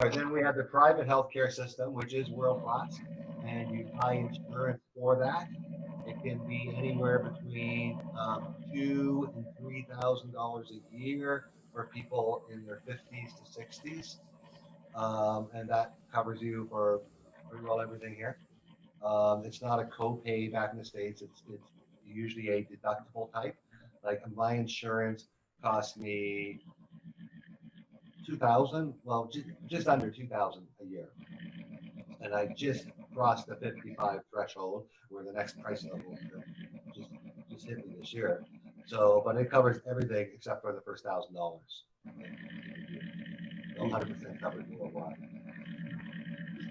Right, then we have the private healthcare system, which is world class, and you buy insurance for that. It can be anywhere between $2,000 and $3,000 a year for people in their 50s to 60s, and that covers you for pretty well everything here. It's not a copay back in the States. It's usually a deductible type. Like my insurance cost me 2,000, well, just under 2,000 a year, and I just crossed the 55 threshold, where the next price level just just hit me this year. So, but it covers everything except for the first $1,000 a year. So 100% covered worldwide.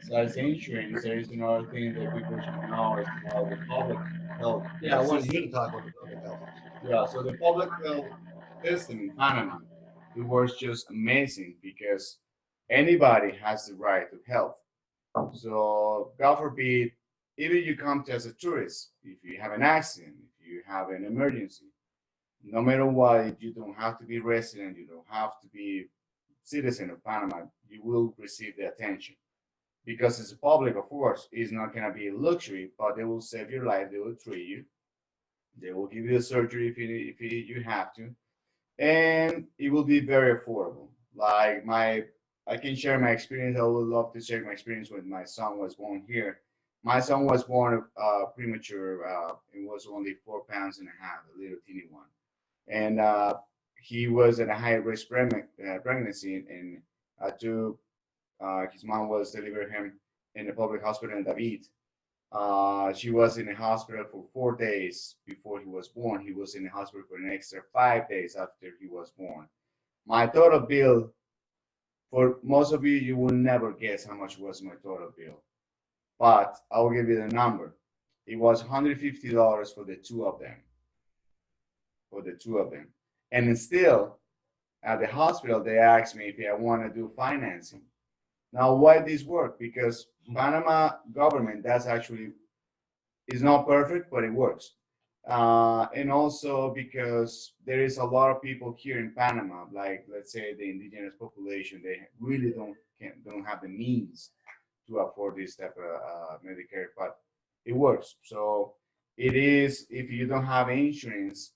Besides insurance, there is another thing that people should know is about the public health Yeah, I wanted you to system. talk about the public health system. Yeah, so the public health system in Panama, it was just amazing because anybody has the right to health. So God forbid, even you come to as a tourist, if you have an accident, if you have an emergency, no matter what, you don't have to be resident, you don't have to be citizen of Panama, you will receive the attention. Because it's a public, of course, it's not gonna be a luxury, but they will save your life, they will treat you, they will give you the surgery if you have to, and it will be very affordable. Like I can share my experience. I would love to share my experience when my son was born here. My son was born premature. It was only 4 pounds and a half, a little teeny one, and he was at a high risk pregnancy, and his mom was delivering him in the public hospital in David. She was in the hospital for 4 days before he was born. He was in the hospital for an extra 5 days after he was born. My total bill, for most of you, you will never guess how much was my total bill. But I will give you the number. It was $150 for the two of them. For the two of them. And still, at the hospital, they asked me if I want to do financing. Now, why this work? Because Panama government, that's actually is not perfect, but it works. And also because there is a lot of people here in Panama, like let's say the indigenous population, they really don't have the means to afford this type of Medicare, but it works. So it is if you don't have insurance,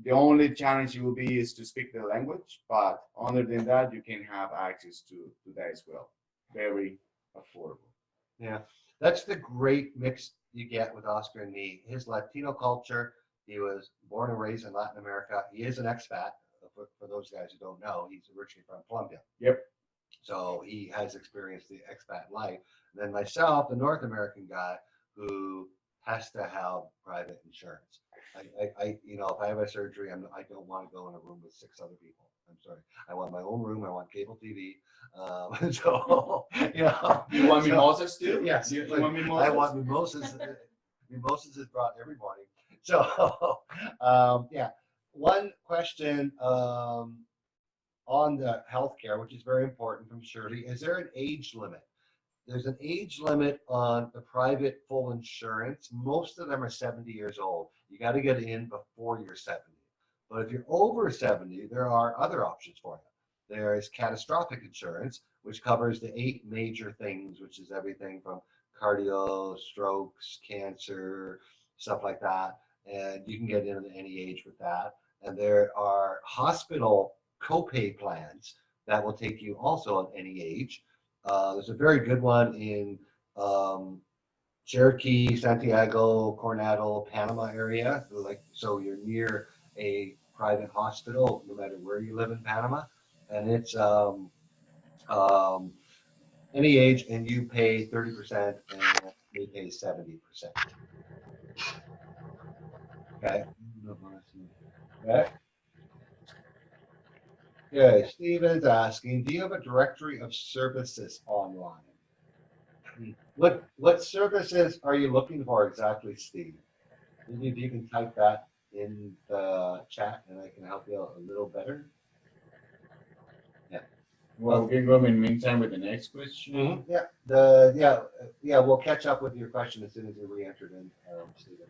the only challenge you will be is to speak the language, but other than that, you can have access to that as well. Very affordable. Yeah, that's the great mix you get with Oscar and me. His Latino culture, he was born and raised in Latin America. He is an expat. For those guys who don't know, he's originally from Colombia. Yep. So he has experienced the expat life. And then myself, the North American guy who has to have private insurance. If I have a surgery, I don't want to go in a room with six other people. I'm sorry. I want my own room. I want cable TV. So, You want so, mimosas too? yes, You want I mimosas? want mimosas. Mimosas is brought every morning. So, yeah. One question on the healthcare, which is very important from Shirley. Is there an age limit? There's an age limit on the private full insurance. Most of them are 70 years old. You got to get in before you're 70. But if you're over 70, there are other options for you. There is catastrophic insurance, which covers the eight major things, which is everything from cardio, strokes, cancer, stuff like that. And you can get in at any age with that. And there are hospital copay plans that will take you also at any age. There's a very good one in um, Cherokee, Santiago, Coronado, Panama area. So you're near a private hospital, no matter where you live in Panama, and it's um, any age, and you pay 30%, and they pay 70%. Okay. Okay. Okay. Steven's asking, do you have a directory of services online? What services are you looking for exactly, Steve? Maybe if you can type that in the chat and I can help you out a little better. Yeah. Well, we can go in the meantime with the next question. Yeah. Yeah. We'll catch up with your question as soon as you re-entered in, Stephen.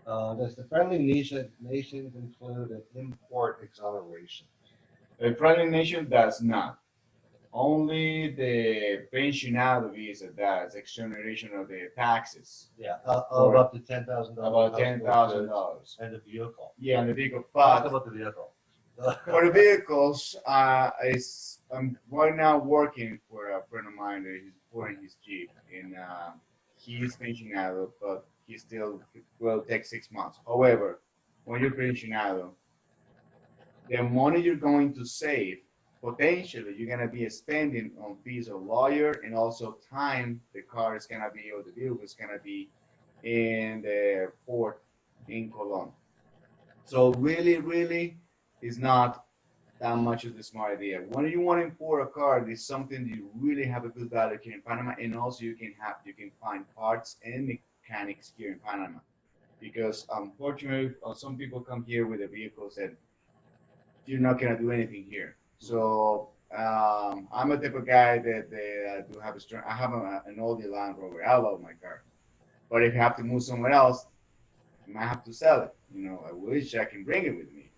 Does the friendly nations include an import exoneration? A friendly nation does not. Only the pensionado visa that's exoneration of the taxes, Yeah, of or up to $10,000. about $10,000. And the vehicle. Yeah, and the vehicle, Talk but about the vehicle. for the vehicles, I'm right now working for a friend of mine that he's pouring his Jeep, and he's pensionado, but he still will take 6 months. However, when you're pensionado, the money you're going to save, potentially you're gonna be spending on fees of lawyer and also time the car is gonna be or the vehicle is gonna be in the port in Cologne. So really, really, is not that much of the smart idea. When you want to import a car, it's something you really have a good value here in Panama, and also you can find parts and mechanics here in Panama. Because unfortunately, some people come here with the vehicles that you're not gonna do anything here. So I'm a type of guy that do have a strong. I have an oldie Land Rover. I love my car, but if I have to move somewhere else, I might have to sell it. You know, I wish I can bring it with me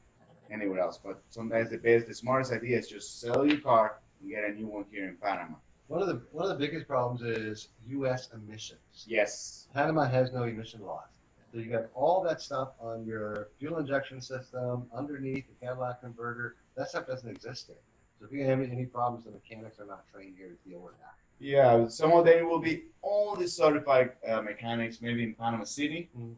anywhere else. But sometimes the smartest idea is just sell your car and get a new one here in Panama. One of the biggest problems is U.S. emissions. Yes. Panama has no emission laws. So you got all that stuff on your fuel injection system, underneath the Cadillac converter. That stuff doesn't exist here. So if you have any problems, the mechanics are not trained here to deal with that. Yeah, some of them will be only certified mechanics, maybe in Panama City. Mm.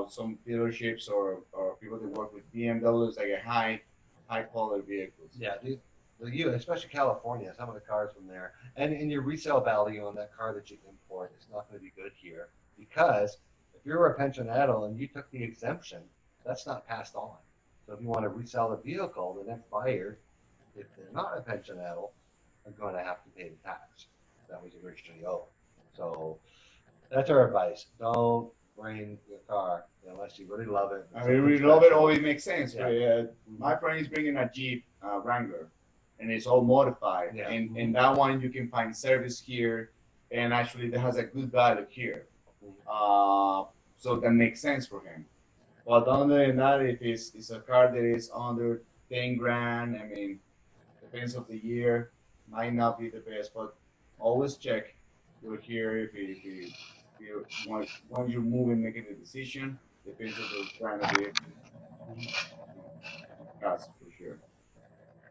Some dealerships or people that work with BMWs, like a high quality vehicles. Yeah, especially California, some of the cars from there, and your resale value on that car that you import is not going to be good here because if you're a pensionado and you took the exemption, that's not passed on. So if you want to resell the vehicle, the next buyer, if they're not a pensionado, are going to have to pay the tax that was originally owed. So that's our advice. Don't bring your car unless you really love it. I mean, we love it. special. All it makes sense. Yeah. But, my friend is bringing a Jeep Wrangler, and it's all modified. Yeah. And that one you can find service here, and actually that has a good value here. So that makes sense for him. But other than that, if it's a car that is under 10 grand, I mean, depends of the year, might not be the best, but always check. We're here if you want when you're moving, making a decision, depends on the brand of vehicle. That's for sure.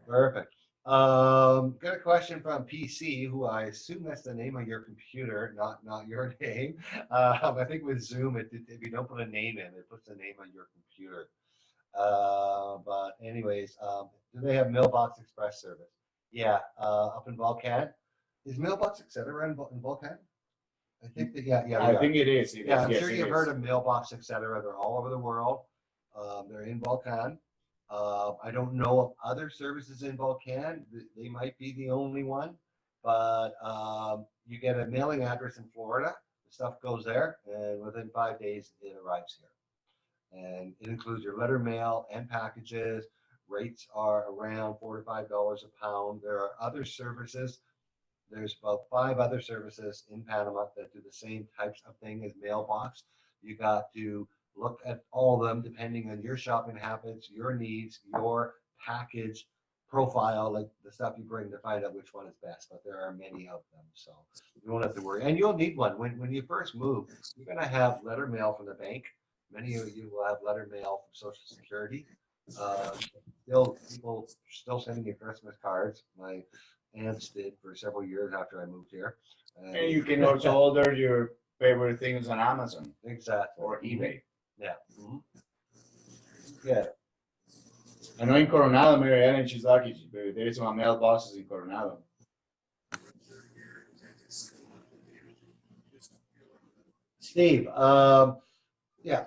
Perfect. Got a question from PC, who I assume that's the name of your computer, not your name. I think with Zoom, if you don't put a name in, it puts the name on your computer. But anyways, do they have Mailbox Express service? Yeah, up in Volcan. Is Mailbox Etc. in Volcan? I think that yeah, I they are. think it is. It Yeah, is. I'm Yes, sure it you've is. heard of Mailbox Etc. They're all over the world. They're in Volcan. I don't know of other services in Volcan. They might be the only one, but you get a mailing address in Florida. The stuff goes there, and within 5 days, it arrives here. And it includes your letter mail and packages. Rates are around $4 to $5 a pound. There are other services. There's about 5 other services in Panama that do the same types of thing as Mailbox. You got to look at all of them depending on your shopping habits, your needs, your package profile, like the stuff you bring to find out which one is best. But there are many of them, so you won't have to worry. And you'll need one when you first move. You're going to have letter mail from the bank. Many of you will have letter mail from Social Security. Uh, Still, people still sending you Christmas cards. My aunts did for several years after I moved here. And you can also order your favorite things on Amazon Exactly. or eBay. Yeah. Yeah. I know in Coronado, Mary Ellen, she's lucky. There is some mailboxes in Coronado. Steve, yeah,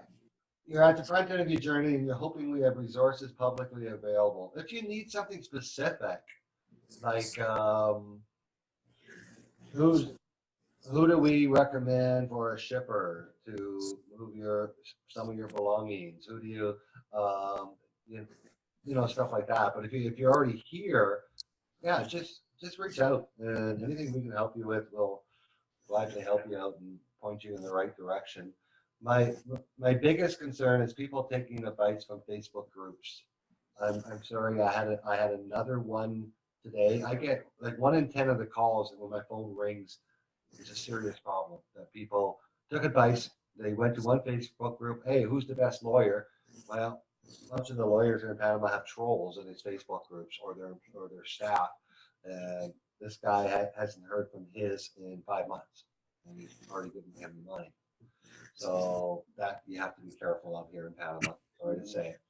you're at the front end of your journey and you're hoping we have resources publicly available. If you need something specific, like who's who do we recommend for a shipper to move some of your belongings? Who do you, you, stuff like that. But if you're already here, yeah, just reach out and anything we can help you with, we'll gladly help you out and point you in the right direction. My my biggest concern is people taking advice from Facebook groups. I'm sorry, I had another one today, I get like 1 in 10 of the calls when my phone rings. It's a serious problem that people took advice. They went to one Facebook group. Hey, who's the best lawyer? Well, a bunch of the lawyers in Panama have trolls in these Facebook groups or their staff, and this guy hasn't heard from his in 5 months, and he's already given him money. So that you have to be careful of here in Panama. Sorry to say it.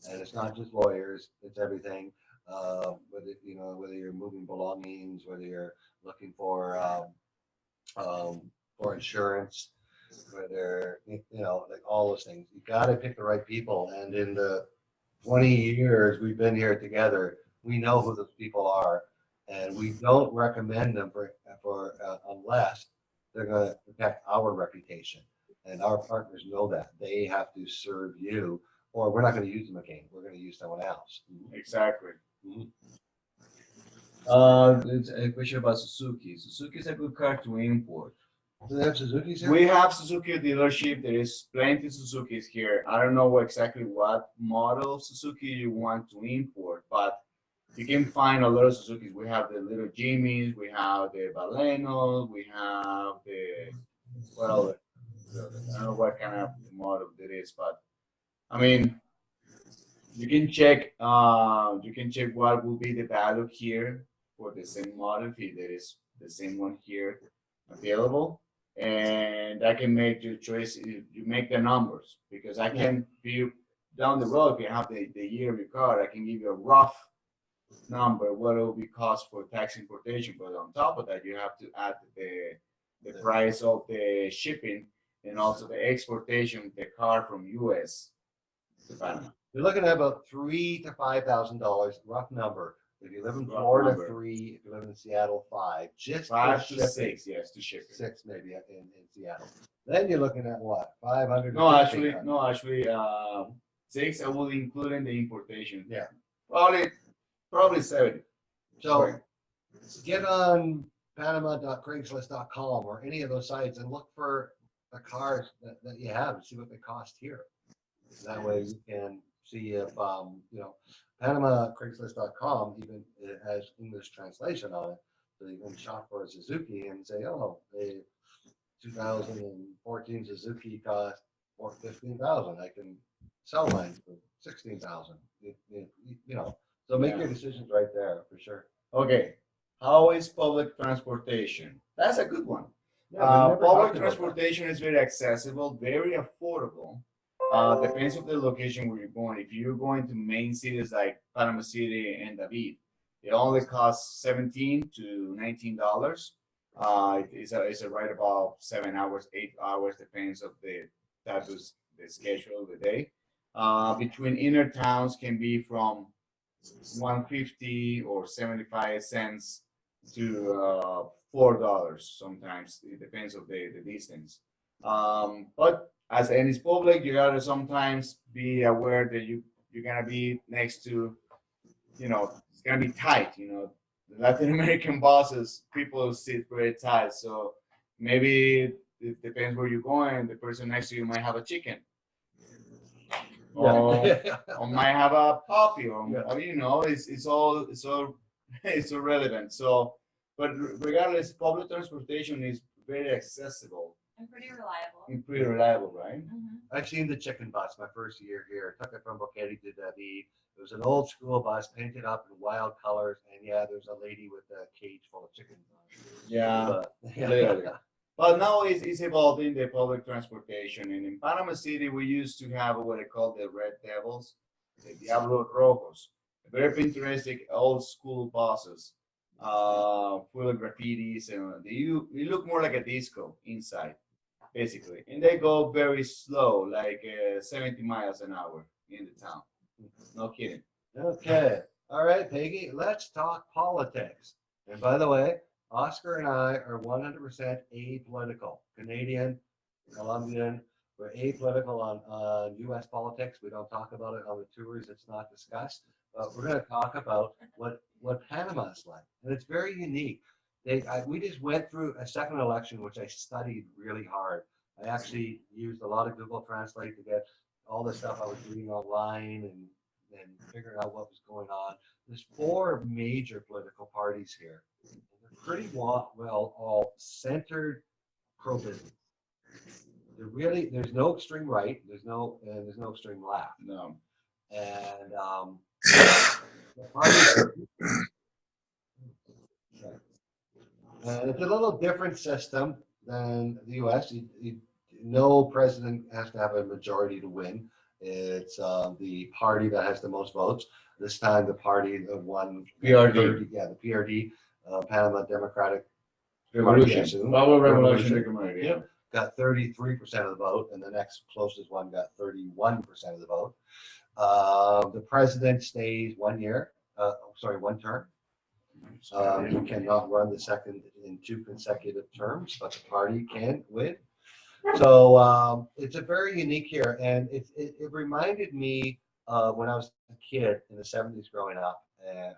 And it's not just lawyers; it's everything. Whether you're moving belongings, whether you're looking for insurance, whether like all those things. You got to pick the right people. And in the 20 years we've been here together, we know who those people are, and we don't recommend them for unless they're going to protect our reputation. And our partners know that they have to serve you, or we're not going to use them again. We're going to use someone else. Exactly. Mhm. It's a question about Suzuki. Suzuki is a good car to import. Do they have Suzuki's here? We have Suzuki dealership. There is plenty Suzuki's here. I don't know exactly what model of Suzuki you want to import, but you can find a lot of Suzuki's. We have the little Jimmys, we have the Balenos, we have the well, I don't know what kind of model it is, but I mean, you can check what will be the value here for the same model if there is the same one here available, and I can make your choice. You make the numbers because I can be down the road. If you have the year of your car, I can give you a rough number what it will be cost for tax importation. But on top of that, you have to add the price of the shipping and also the exportation of the car from U.S. to Panama. You're looking at about $3,000 to $5,000, rough number. If you live in Rough Florida, number. 3. If you live in Seattle, 5. Just for 5 to shipping. 6, yes, to ship it. 6 maybe in Seattle. Then you're looking at what? 500. No, actually, 6 I will include in the importation. Yeah. Probably 70. So get on Panama.Craigslist.com or any of those sites and look for the cars that you have and see what they cost here. That way you can see if Panama.Craigslist.com even it has English translation on it, so you can shop for a Suzuki and say, oh, a 2014 Suzuki cost for 15,000. I can sell mine for 16,000. So make your decisions right there for sure. Okay, how is public transportation? That's a good one. Yeah, we never Public talked about that. transportation is very accessible, very affordable. Depends on the location where you're going. If you're going to main cities like Panama City and David, it only costs $17 to $19. It's a ride about 7 hours, 8 hours, depends of the status, the schedule of the day. Between inner towns can be from 150 or 75 cents to $4 sometimes. It depends of the distance. But as and it's public, you gotta sometimes be aware that you're gonna be next to, it's gonna be tight. The Latin American buses, people sit very tight. So maybe it depends where you're going. The person next to you might have a chicken, or might have a puppy, or it's all it's all relevant. So, but regardless, public transportation is very accessible And pretty reliable. and pretty reliable, right? Mhm. I've seen the chicken bus my first year here. I took it from Boquete to David. It was an old school bus painted up in wild colors, and yeah, there's a lady with a cage full of chickens on it. Yeah. But, Clearly. But now it's evolving the public transportation. And in Panama City, we used to have what they call the Red Devils, the Diablo Rojos, very Pinterestic old school buses, full of graffitis, and they look more like a disco inside, basically. And they go very slow, like 70 miles an hour in the town. No kidding. Okay. All right, Peggy, let's talk politics. And by the way, Oscar and I are 100% apolitical. Canadian, Colombian, we're apolitical on U.S. politics. We don't talk about it on the tours. It's not discussed. But we're going to talk about what Panama is like. And it's very unique. We just went through a second election, which I studied really hard. I actually used a lot of Google Translate to get all the stuff I was reading online and and figuring out what was going on. There's four major political parties here. They're pretty well all centered pro-business. There's no extreme right, there's no extreme left. No. And the party, and it's a little different system than the U.S. No president has to have a majority to win. It's the party that has the most votes. This time, the party that won PRD. the PRD, Panama Democratic Revolution. Power Revolution. Yep. Got 33% of the vote, and the next closest one got 31% of the vote. The president stays 1 year, 1 term. You cannot run the second in 2 consecutive terms, but the party can win. So it's a very unique here, and it reminded me of when I was a kid in the 70s growing up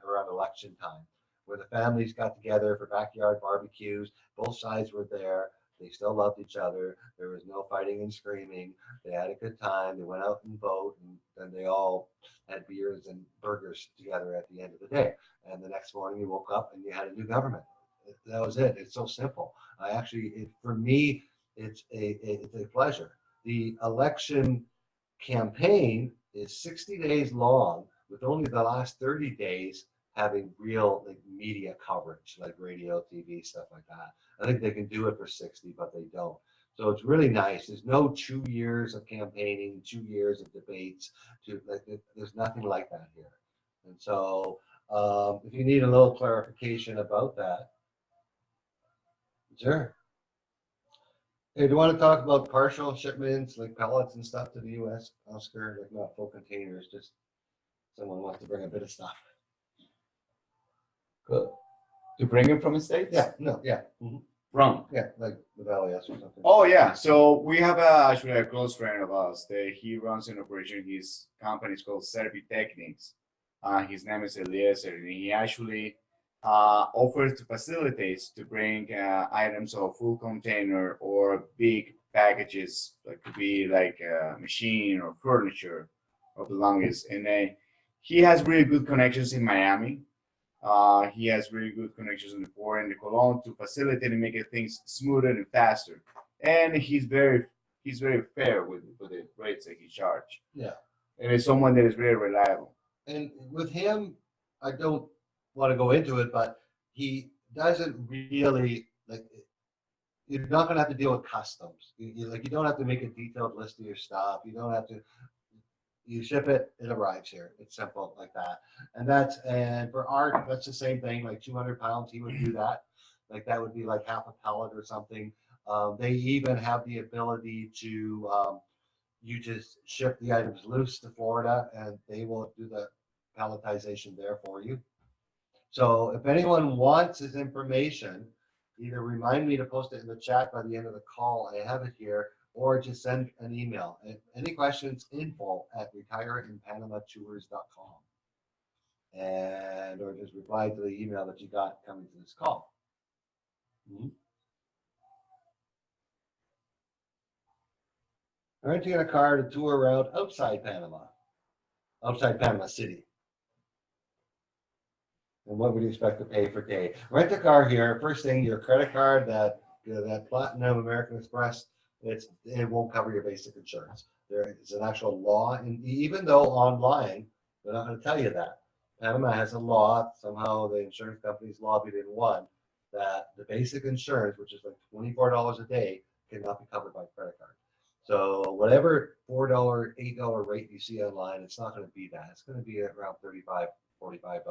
around election time, where the families got together for backyard barbecues. Both sides were there. They still loved each other. There was no fighting and screaming. They had a good time. They went out and voted, and then they all had beers and burgers together at the end of the day. And the next morning you woke up and you had a new government. That was it. It's so simple. For me, it's a pleasure. The election campaign is 60 days long, with only the last 30 days having real media coverage, like radio, TV, stuff like that. I think they can do it for 60, but they don't. So it's really nice. There's no 2 years of campaigning, 2 years of debates. There's nothing like that here. And so if you need a little clarification about that, sure. Hey, do you want to talk about partial shipments, like pellets and stuff to the U.S., Oscar? Like not full containers, just someone wants to bring a bit of stuff. Good. To bring it from the States? Yeah, no, yeah. Mm-hmm. From? Yeah, like the Valley S or something. Oh, yeah. So we have actually a close friend of ours. He runs an operation. His company is called Servi Techniques. His name is Eliezer, and he actually offers to facilitate to bring items of full container or big packages, that could be like a machine or furniture or belongings. And he has really good connections in Miami. He has really good connections in the port and the Colon to facilitate and make things smoother and faster. And he's very fair with the rates that he charges. Yeah. And it's someone that is very reliable. And with him, I don't want to go into it, but he doesn't really like. You're not going to have to deal with customs. You don't have to make a detailed list of your stuff. You don't have to. You ship it, it arrives here. It's simple like that. And for art, that's the same thing. Like 200 pounds, he would do that. Like that would be like half a pellet or something. They even have the ability to. You just ship the items loose to Florida, and they will do the palletization there for you. So if anyone wants his information, either remind me to post it in the chat by the end of the call. I have it here, or just send an email. Any questions, info@retireinpanamatours.com. Or just reply to the email that you got coming to this call. Mm-hmm. Renting a car to tour around outside Panama City. And what would you expect to pay per day? Rent a car here. First thing, your credit card, that Platinum American Express, it won't cover your basic insurance. There is an actual law, and even though online, they're not going to tell you that. Panama has a law. Somehow the insurance companies lobbied and won that the basic insurance, which is like $24 a day, cannot be covered by credit card. So whatever $4, $8 rate you see online, it's not going to be that. It's going to be around $35, $45,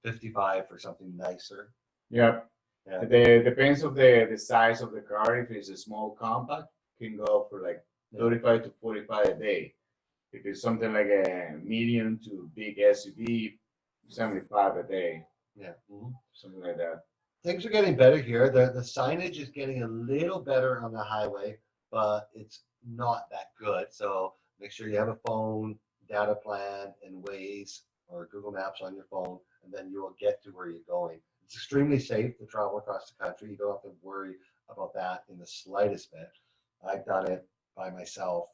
$55 for something nicer. Yeah. It depends of the size of the car. If it's a small compact, can go for like 35 to 45 a day. If it's something like a medium to big SUV, 75 a day. Yeah. Mm-hmm. Something like that. Things are getting better here. The signage is getting a little better on the highway, but it's not that good. So make sure you have a phone, data plan, and Waze or Google Maps on your phone, and then you will get to where you're going. It's extremely safe to travel across the country. You don't have to worry about that in the slightest bit. I've done it by myself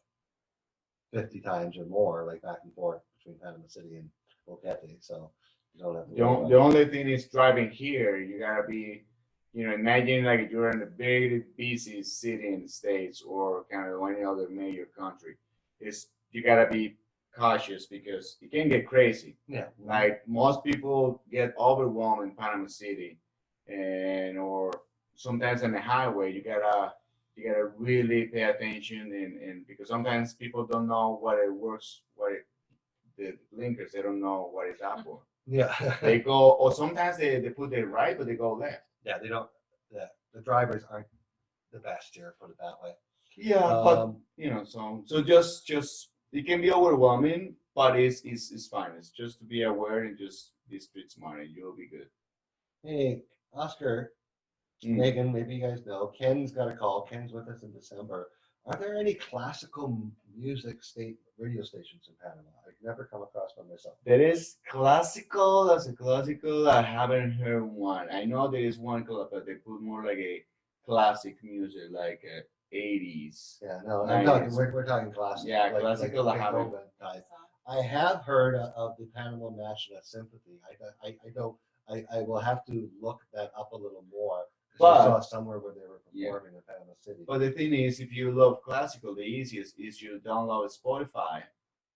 50 times or more, like back and forth between Panama City and Boquete. So you don't have to The, worry the about only thing is driving here, you gotta be, imagine like you're in a very busy city in the States or kind of any other major country. Is you gotta be cautious because it can get crazy. it. Yeah. Like most people get overwhelmed in Panama City, and or sometimes on the highway, you gotta really pay attention and because sometimes people don't know what it works, the blinkers, they don't know what is up for. Yeah. They go, or sometimes they put it right, but they go left. Yeah, they don't. The drivers aren't the best here, put it that way. Yeah, but so just it can be overwhelming, but it's fine. It's just to be aware and just be street smart, and you'll be good. Hey, Oscar, Mm. Megan, maybe you guys know, Ken's got a call. Ken's with us in December. Are there any classical music radio stations in Panama? I've never come across one myself. There is classical as a classical. I haven't heard one. I know there is one club, but they put more like a classic music, like 80s. Yeah, no, I'm talking. 90s. We're talking classical. Yeah, classical, I haven't. Beethoven type. I have heard of the Panama National Symphony. I don't. I will have to look that up a little more. 'Cause I saw somewhere where they were Yeah. performing in Panama City. But the thing is, if you love classical, the easiest is you download Spotify.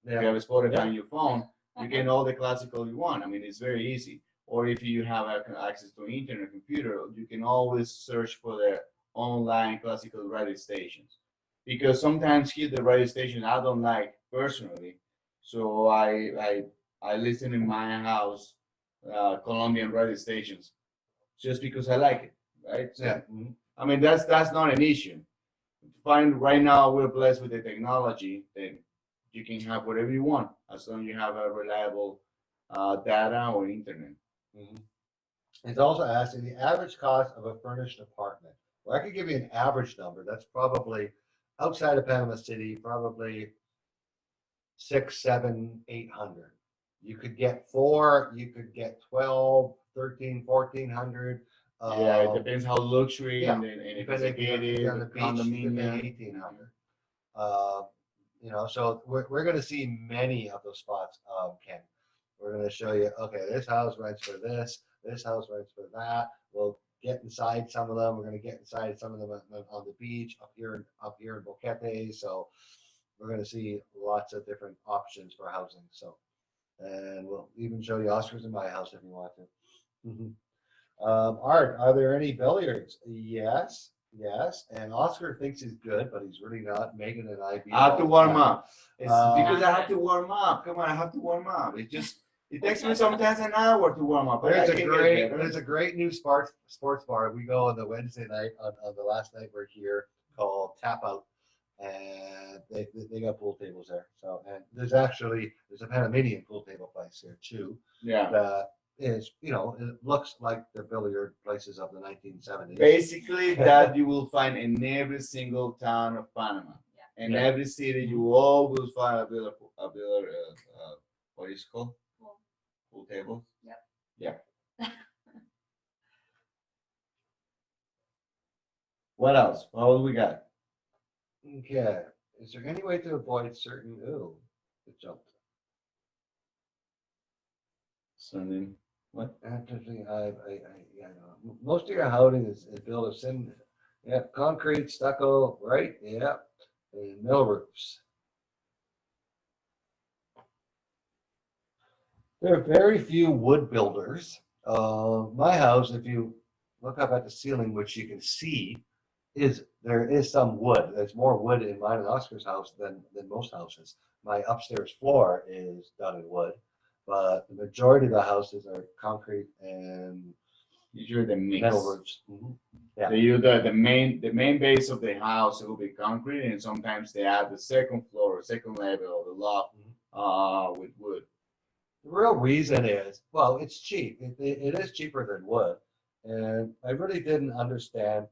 If you Yeah, have a Spotify Yeah. on your phone, you get all the classical you want. I mean, it's very easy. Or if you have access to internet computer, you can always search for the online classical radio stations. Because sometimes here the radio station I don't like personally, so I listen in my house Colombian radio stations just because I like it, right? So, yeah. Mhm. I mean that's not an issue. Find right now we're blessed with the technology that you can have whatever you want as long as you have a reliable data or internet. Mhm. It's also asking the average cost of a furnished apartment. Well, I could give you an average number. That's probably outside of Panama City, probably six, seven, 800. You could get four, you could get 12, 13, 1400. Yeah, it depends how luxury yeah, and if it's Depending a if you're gated on the beach, you could pay condominium. 1800. So we're going to see many of those spots, Ken. We're going to show you, okay, this house rents for this house rents for that. We'll get inside some of them. We're going to get inside some of them on the beach up here in Boquete. So we're going to see lots of different options for housing. So, and we'll even show you Oscars in my house if you want to. Art, are there any billiards? Yes, yes. And Oscar thinks he's good, but he's really not. Megan and I beat him I have all to the warm time. up. It's because I have to warm up. Come on, I have to warm up. It takes me sometimes an hour to warm up. But I can get better. There's a great new sports bar. We go on the Wednesday night on the last night we're here called Tap Out, and they got pool tables there. So and there's a Panamanian pool table place here too. Yeah. That is it looks like the billiard places of the 1970s. Basically, that you will find in every single town of Panama. In Yeah. every city, you will always find a billiard, what is it called? Pool table. Yep. Yeah. What else? What else we got? Okay. Is there any way to avoid certain? Ooh, it jumped. Something. What? Interesting. Yeah, no. Most of your housing is built of concrete, stucco, right? Yeah, and mill roofs. There are very few wood builders. My house, if you look up at the ceiling, which you can see, there is some wood. There's more wood in mine and Oscar's house than most houses. My upstairs floor is done in wood, but the majority of the houses are concrete and Usually the mix. metal roofs. Mhm. Yeah. They use the main base of the house will be concrete, and sometimes they add the second floor, second level, of the loft with wood. The real reason is, well, it's cheap. It is cheaper than wood. And I really didn't understand.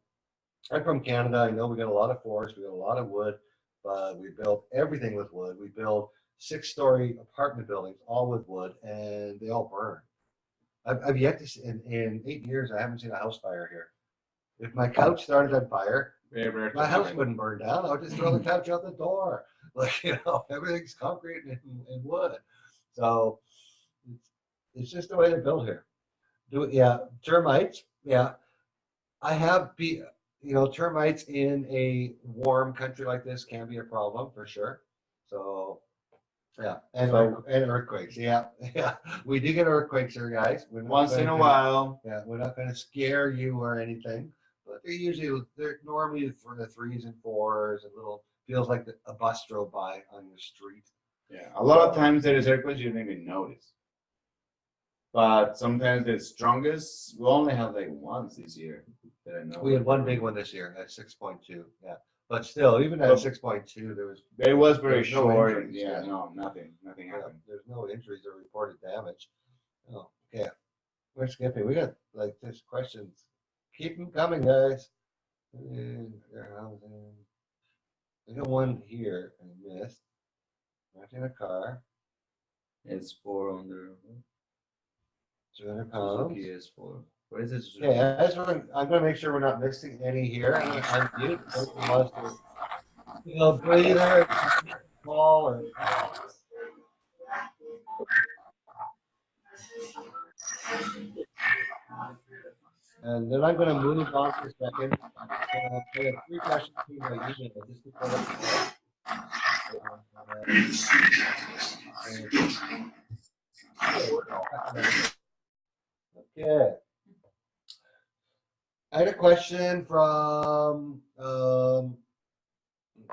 I'm from Canada. I know we got a lot of forest, we got a lot of wood, but we built everything with wood. We built 6-story apartment buildings, all with wood, and they all burn. I've yet to see, in 8 years, I haven't seen a house fire here. If my couch started on fire, Very rare to my house happen. wouldn't burn down. I would just throw the couch out the door. Like, everything's concrete and wood. So it's, it's just the way they're built here. Yeah, termites. Yeah, I have be termites in a warm country like this can be a problem for sure. So yeah, So and earthquakes. Yeah, yeah, we do get earthquakes here, guys. once in a while, Yeah, we're not going to scare you or anything, but they're normally for the threes and fours, and little feels like a bus drove by on your street. yeah, a lot of times there is earthquakes you don't even notice. But sometimes the strongest, we only have like once this year that I know. We had one big one this year at 6.2. Yeah, but still, even at Well, 6.2, It was very There's no short. injuries, Yeah, yeah. no, nothing happened. there's no injuries or reported damage. Oh, okay. We're skipping. We got like just questions. Keep them coming, guys. Their housing. I got one here I missed. Renting a car, S4 under 200 pounds. Suzuki S4. What is it? Okay, I'm gonna make sure we're not missing any here. I'm gonna unmute. Anyone wants to, breather, small or and then I'm gonna move on for a second. I have three questions to my email just before okay. I had a question from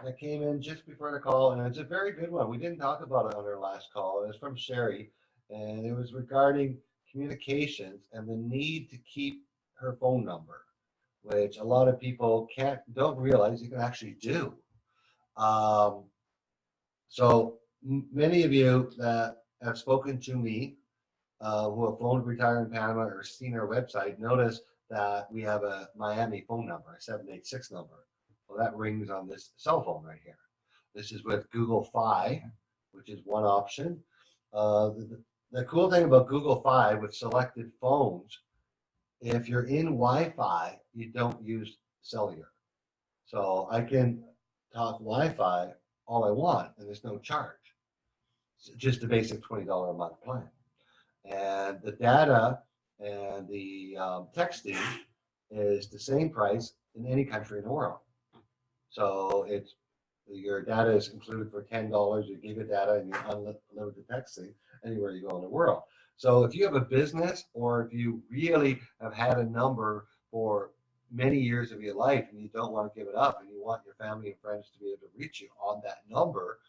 that came in just before the call, and it's a very good one. We didn't talk about it on our last call. It was from Sherry, and it was regarding communications and the need to keep her phone number, which a lot of people don't realize you can actually do. Um, so many of you that have spoken to me who have phoned Retire in Panama or seen our website notice that we have a Miami phone number, a 786 number. Well, that rings on this cell phone right here. This is with Google Fi, which is one option. The cool thing about Google Fi with selected phones, if you're in Wi-Fi, you don't use cellular. So I can talk Wi-Fi all I want, and there's no charge. It's just a basic $20 a month plan. And the data and the texting is the same price in any country in the world. So your data is included for $10, you giga data and your unlimited texting anywhere you go in the world. So if you have a business or if you really have had a number for many years of your life and you don't want to give it up and you want your family and friends to be able to reach you on that number,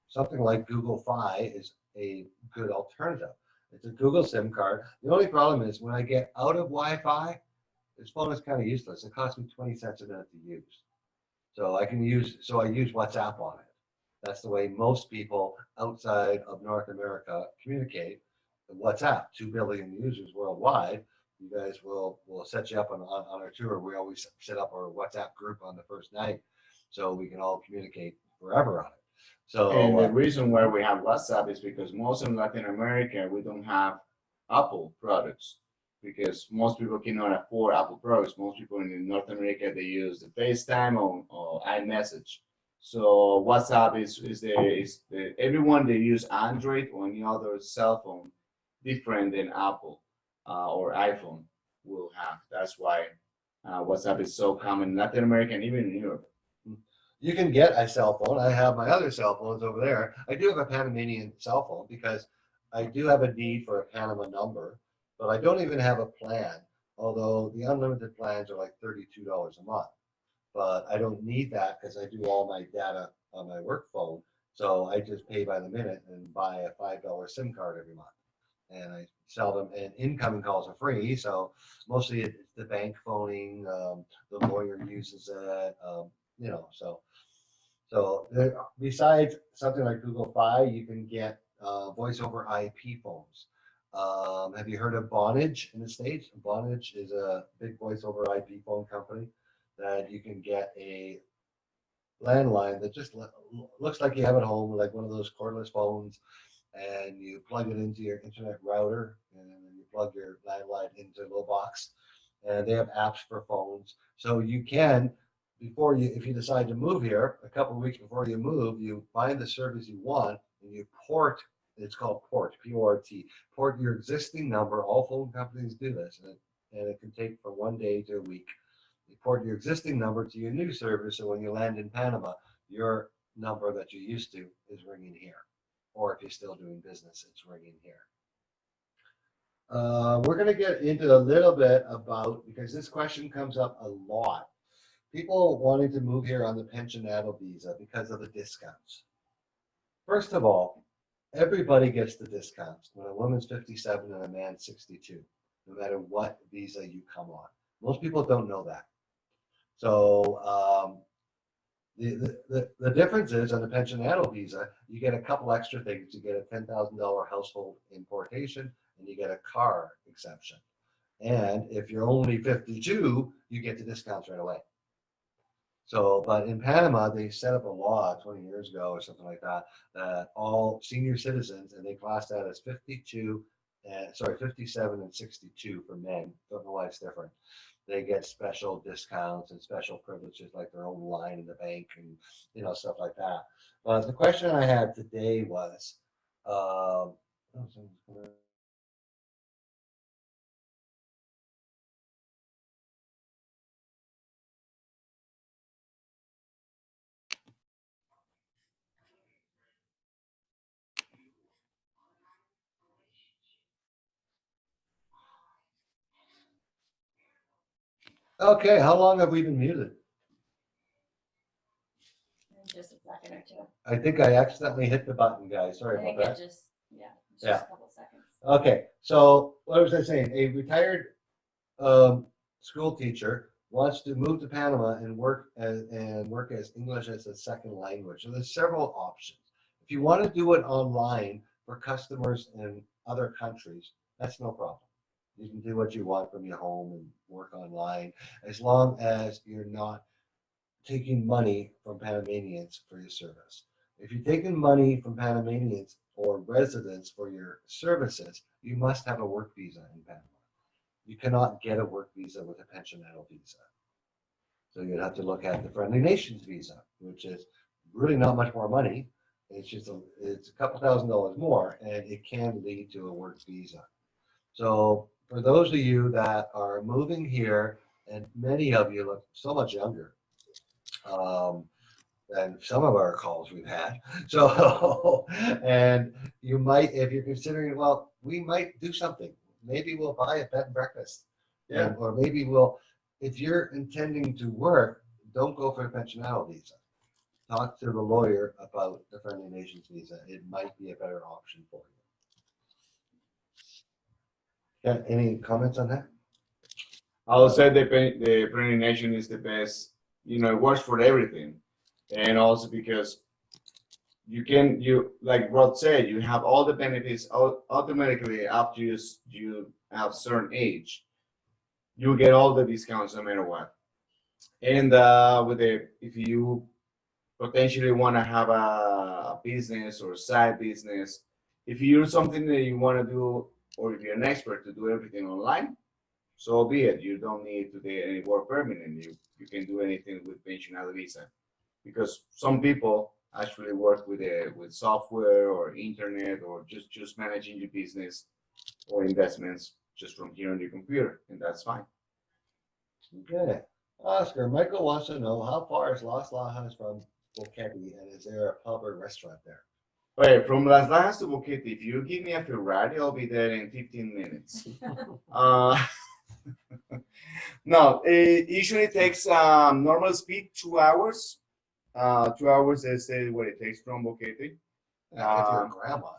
something like Google Fi is a good alternative. It's a Google SIM card. The only problem is when I get out of Wi-Fi, this phone is kind of useless. It costs me 20 cents a minute to use. So I use WhatsApp on it. That's the way most people outside of North America communicate. WhatsApp, 2 billion users worldwide. You guys will set you up on our tour. We always set up our WhatsApp group on the first night so we can all communicate forever on it. So And the reason why we have WhatsApp is because most in Latin America we don't have Apple products because most people cannot afford Apple products. Most people in North America they use the FaceTime or iMessage. So WhatsApp is the everyone they use Android or any other cell phone different than Apple or iPhone will have. That's why WhatsApp is so common in Latin America and even in Europe. you can get a cell phone. I have my other cell phones over there. I do have a Panamanian cell phone because I do have a need for a Panama number, but I don't even have a plan. Although the unlimited plans are like $32 a month, but I don't need that because I do all my data on my work phone. So I just pay by the minute and buy a $5 SIM card every month, and I sell them. And incoming calls are free, so mostly it's the bank phoning. The lawyer uses it. So besides something like Google Fi, you can get voice over IP phones. Have you heard of Vonage in the States? Vonage is a big voice over IP phone company that you can get a landline that just looks like you have at home, like one of those cordless phones, and you plug it into your internet router, and then you plug your landline into a little box, and they have apps for phones, so you can if you decide to move here, a couple of weeks before you move, you find the service you want and you port. It's called port, P-O-R-T. Port your existing number. All phone companies do this, and it can take from 1 day to a week. You port your existing number to your new service, so when you land in Panama, your number that you're used to is ringing here. Or if you're still doing business, it's ringing here. We're going to get into a little bit about, because this question comes up a lot, people wanting to move here on the pensionado visa because of the discounts. First of all, everybody gets the discounts when a woman's 57 and a man's 62, no matter what visa you come on. Most people don't know that. So the difference is on the pensionado visa, you get a couple extra things. You get a $10,000 household importation, and you get a car exemption. And if you're only 52, you get the discounts right away. So, but in Panama, they set up a law 20 years ago or something like that, that all senior citizens, and they class that as 57 and 62 for men. Don't know why it's different. They get special discounts and special privileges, like their own line in the bank and stuff like that. But the question I had today was, okay, how long have we been muted? Just a second or two. I think I accidentally hit the button, guys. Sorry I about think that. it just, just Yeah. a couple seconds. Okay, so what was I saying? A retired school teacher wants to move to Panama and work as English as a second language. So there's several options. If you want to do it online for customers in other countries, that's no problem. You can do what you want from your home and work online, as long as you're not taking money from Panamanians for your service. If you're taking money from Panamanians or residents for your services, you must have a work visa in Panama. You cannot get a work visa with a pensionado visa. So you'd have to look at the Friendly Nations visa, which is really not much more money. It's a couple $1,000s more, and it can lead to a work visa. So for those of you that are moving here, and many of you look so much younger than some of our calls we've had. So, and you might, if you're considering, well, we might do something. Maybe we'll buy a bed and breakfast. Yeah. Or maybe if you're intending to work, don't go for a pensionado visa. Talk to the lawyer about the Friendly Nations visa. It might be a better option for you. Yeah, any comments on that? I would say the Friendly Nation is the best. It works for everything, and also because you like Rod said, you have all the benefits automatically after you have certain age. You get all the discounts no matter what. And if you potentially want to have a business or a side business, if you're something that you want to do, or if you're an expert to do everything online, so be it. You don't need to get any work permit, and you can do anything with pensionado visa, because some people actually work with software or internet or just managing your business or investments just from here on your computer, and that's fine. Okay. Oscar, Michael wants to know, how far is Las Lajas from Boquete, and is there a pub or restaurant there? Okay, from Las Lajas to Boquete, if you give me a Ferrari, I'll be there in 15 minutes. No, it usually takes normal speed 2 hours. 2 hours is what it takes from Boquete. If you're a grandma.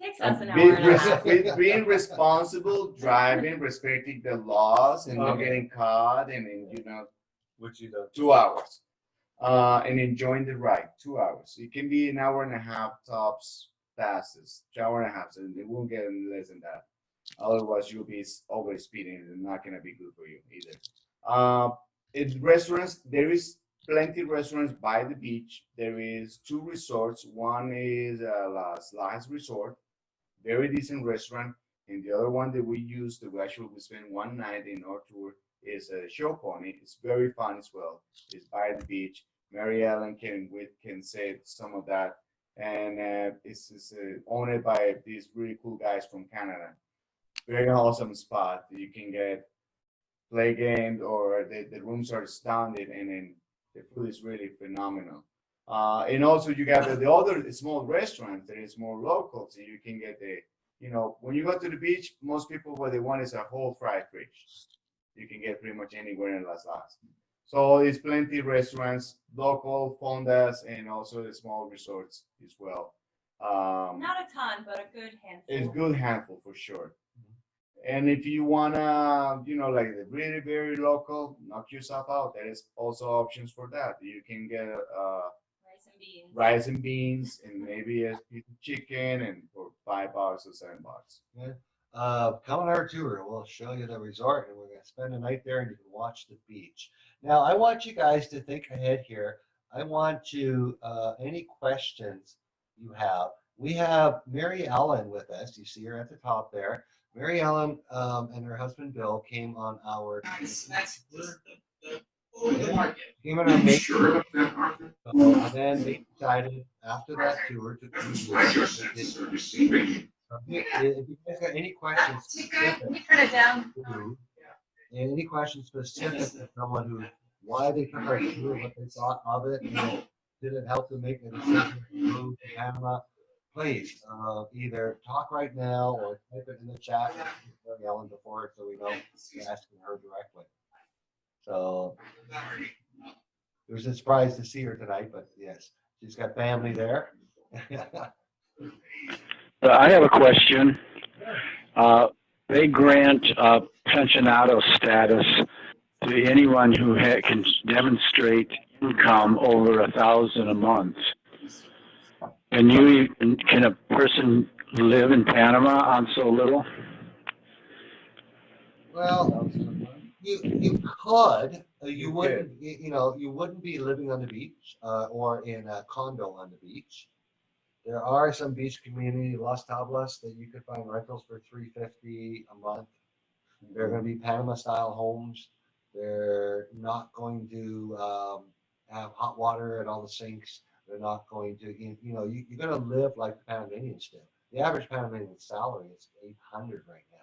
Takes us an Be- hour and a half. being responsible, driving, respecting the laws, and not Okay. getting caught, and Which you don't. 2 hours. And enjoying the ride, 2 hours. It can be an hour and a half tops fastest, 1 hour and a half, so it won't get any less than that. Otherwise, you'll be over speeding, and not gonna be good for you either. In restaurants, there is plenty of restaurants by the beach. There is 2 resorts. One is Las Lajas Resort, very decent restaurant, and the other one that we use, that we actually spend one night in our tour, is a show pony. It's very fun as well. It's by the beach. Mary Ellen can say some of that, and it's owned by these really cool guys from Canada. Very awesome spot. You can get play games, or the rooms are astounding, and then the food is really phenomenal. And also you got the other small restaurants that is more local, so you can get when you go to the beach, most people what they want is a whole fried fish. You can get pretty much anywhere in Las Vegas. So there's plenty of restaurants, local fondas, and also the small resorts as well. Not a ton, but a good handful. It's good handful for sure. And if you wanna, like the really very local, knock yourself out. There is also options for that. You can get Rice and beans. rice and beans and maybe a piece of chicken, and for $5 or $7. Come on our tour. We'll show you the resort, and we're going to spend the night there, and you can watch the beach. Now, I want you guys to think ahead here. I want you, any questions you have. We have Mary Ellen with us. You see her at the top there. Mary Ellen and her husband Bill came on our came on our main tour. And then they decided after that tour to if you guys got any questions specific Turn it down. to, any questions specific to someone who why they took our tour, what they thought of it, and did it help them make a decision to move to Panama, please either talk right now or type it in the chat with Ellen before so we know you're asking her directly. So there's a surprise to see her tonight, but yes, she's got family there. I have a question. They grant pensionado status to anyone who can demonstrate income over 1,000 a month. Can a person live in Panama on so little? Well, you could, you wouldn't, you wouldn't be living on the beach or in a condo on the beach. There are some beach community, Las Tablas, that you could find rentals for $350 a month. They're going to be Panama style homes. They're not going to have hot water at all the sinks. They're not going to, you're going to live like the Panamanians do. The average Panamanian salary is $800 right now.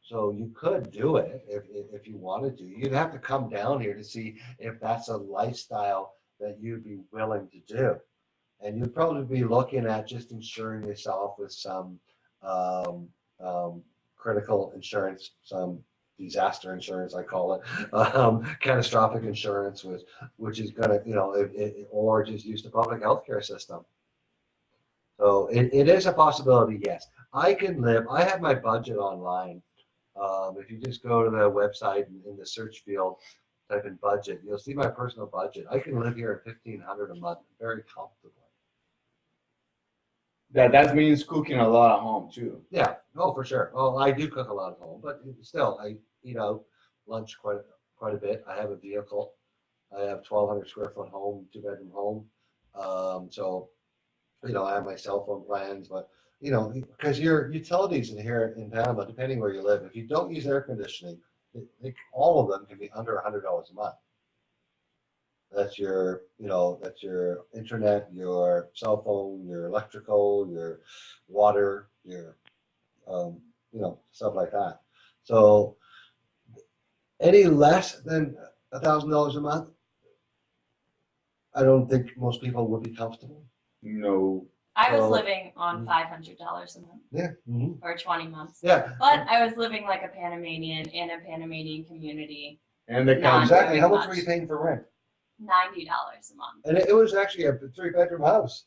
So you could do it if you wanted to. You'd have to come down here to see if that's a lifestyle that you'd be willing to do. And you'd probably be looking at just insuring yourself with some critical insurance, some disaster insurance, I call it, catastrophic insurance, which is going to, or just use the public healthcare system. So it is a possibility, yes. I have my budget online. If you just go to the website and in the search field, type in budget, you'll see my personal budget. I can live here at $1,500 a month very comfortably. That means cooking a lot at home too. Yeah, oh, for sure. Oh, I do cook a lot at home, but still, I eat out lunch quite a bit. I have a vehicle. I have 1,200 square foot home, 2-bedroom home. So, I have my cell phone plans, but because your utilities in here in Panama, depending where you live, if you don't use air conditioning, all of them can be under $100 a month. That's your internet, your cell phone, your electrical, your water, your, stuff like that. So any less than $1,000 a month, I don't think most people would be comfortable. No. I was So- living on $500 a month Yeah. Mhm. or 20 months. Yeah. But I was living like a Panamanian in a Panamanian community. And the Not Exactly. very How much were much. you paying for rent? $90 a month. And it was actually a 3-bedroom house.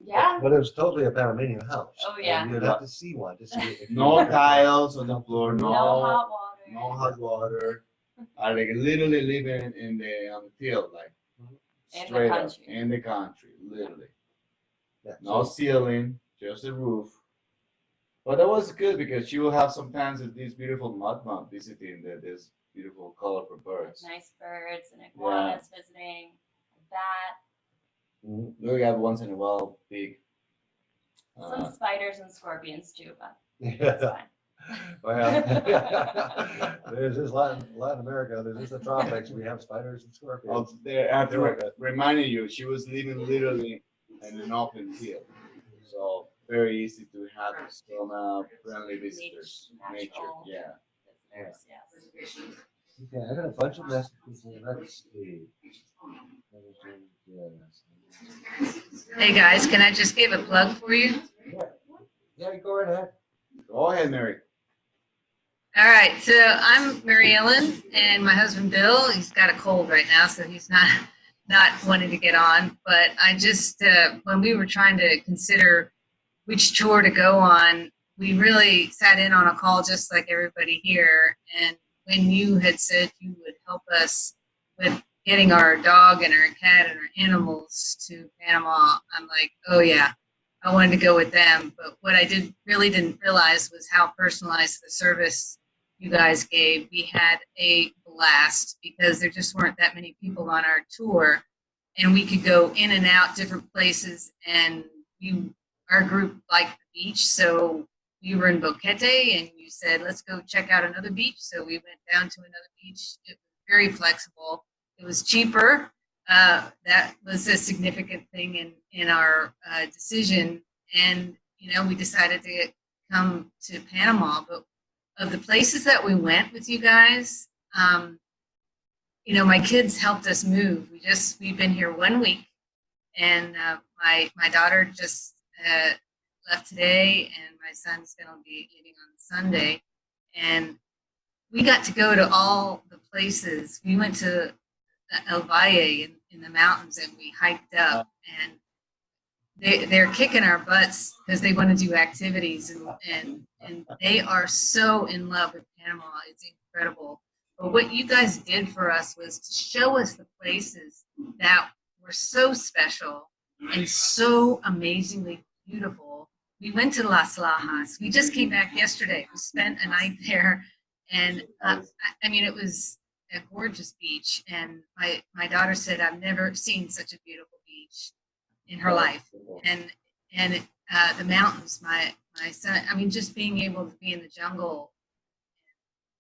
Yeah. But it was totally a Panamanian house. Oh, yeah. And you'd have to see one to see if no tiles on the floor, No no hot water. no hot water. I like literally living on the field, like In the straight up country. in the country, literally. Yeah, No so- ceiling, just a roof. But that was good because you will have sometimes these beautiful mud visiting this beautiful colorful birds. Nice birds and iguanas visiting. That. Mhm. We have once in a while big. Some spiders and scorpions too, but Yeah. that's fine. Well, there's this Latin America, there's this the tropics, we have spiders and scorpions. There, I have to They're like that. remind you, she was living literally in an open field. So very easy to have some friendly visitors. Nature, Natural yeah. visitors, yes. Okay, I got a bunch of messages here, let's see. Hey guys, can I just give a plug for you? Yeah, go right ahead. Go ahead, Mary. All right, so I'm Mary Ellen, and my husband Bill. He's got a cold right now, so he's not wanting to get on. But I just when we were trying to consider which tour to go on, we really sat in on a call just like everybody here. And when you had said you would help us with getting our dog and our cat and our animals to Panama, I'm like, oh yeah, I wanted to go with them. But what I really didn't realize was how personalized the service you guys gave. We had a blast because there just weren't that many people on our tour, and we could go in and out different places. And our group liked the beach, so we were in Boquete, and you said, let's go check out another beach. So we went down to another beach. It was very flexible. It was cheaper. That was a significant thing in our decision. And, we decided to come to Panama. But of the places that we went with you guys, my kids helped us move. We've been here 1 week, and my daughter just left today, and my son's going to be leaving on Sunday. And we got to go to all the places. We went to El Valle in the mountains, and we hiked up, and they're kicking our butts because they want to do activities, and they are so in love with Panama. It's incredible. But what you guys did for us was to show us the places that were so special and so amazingly beautiful. We went to Las Lajas. We just came back yesterday. We spent a night there, and it was a gorgeous beach. And my daughter said, I've never seen such a beautiful beach in her life. And the mountains, my son, just being able to be in the jungle.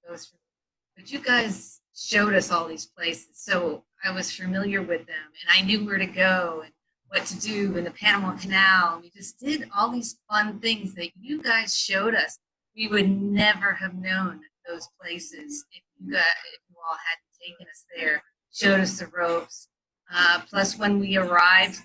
But you guys showed us all these places, so I was familiar with them, and I knew where to go and what to do in the Panama Canal. And we just did all these fun things that you guys showed us. We would never have known those places if you all hadn't taken us there, showed us the ropes. Plus, when we arrived,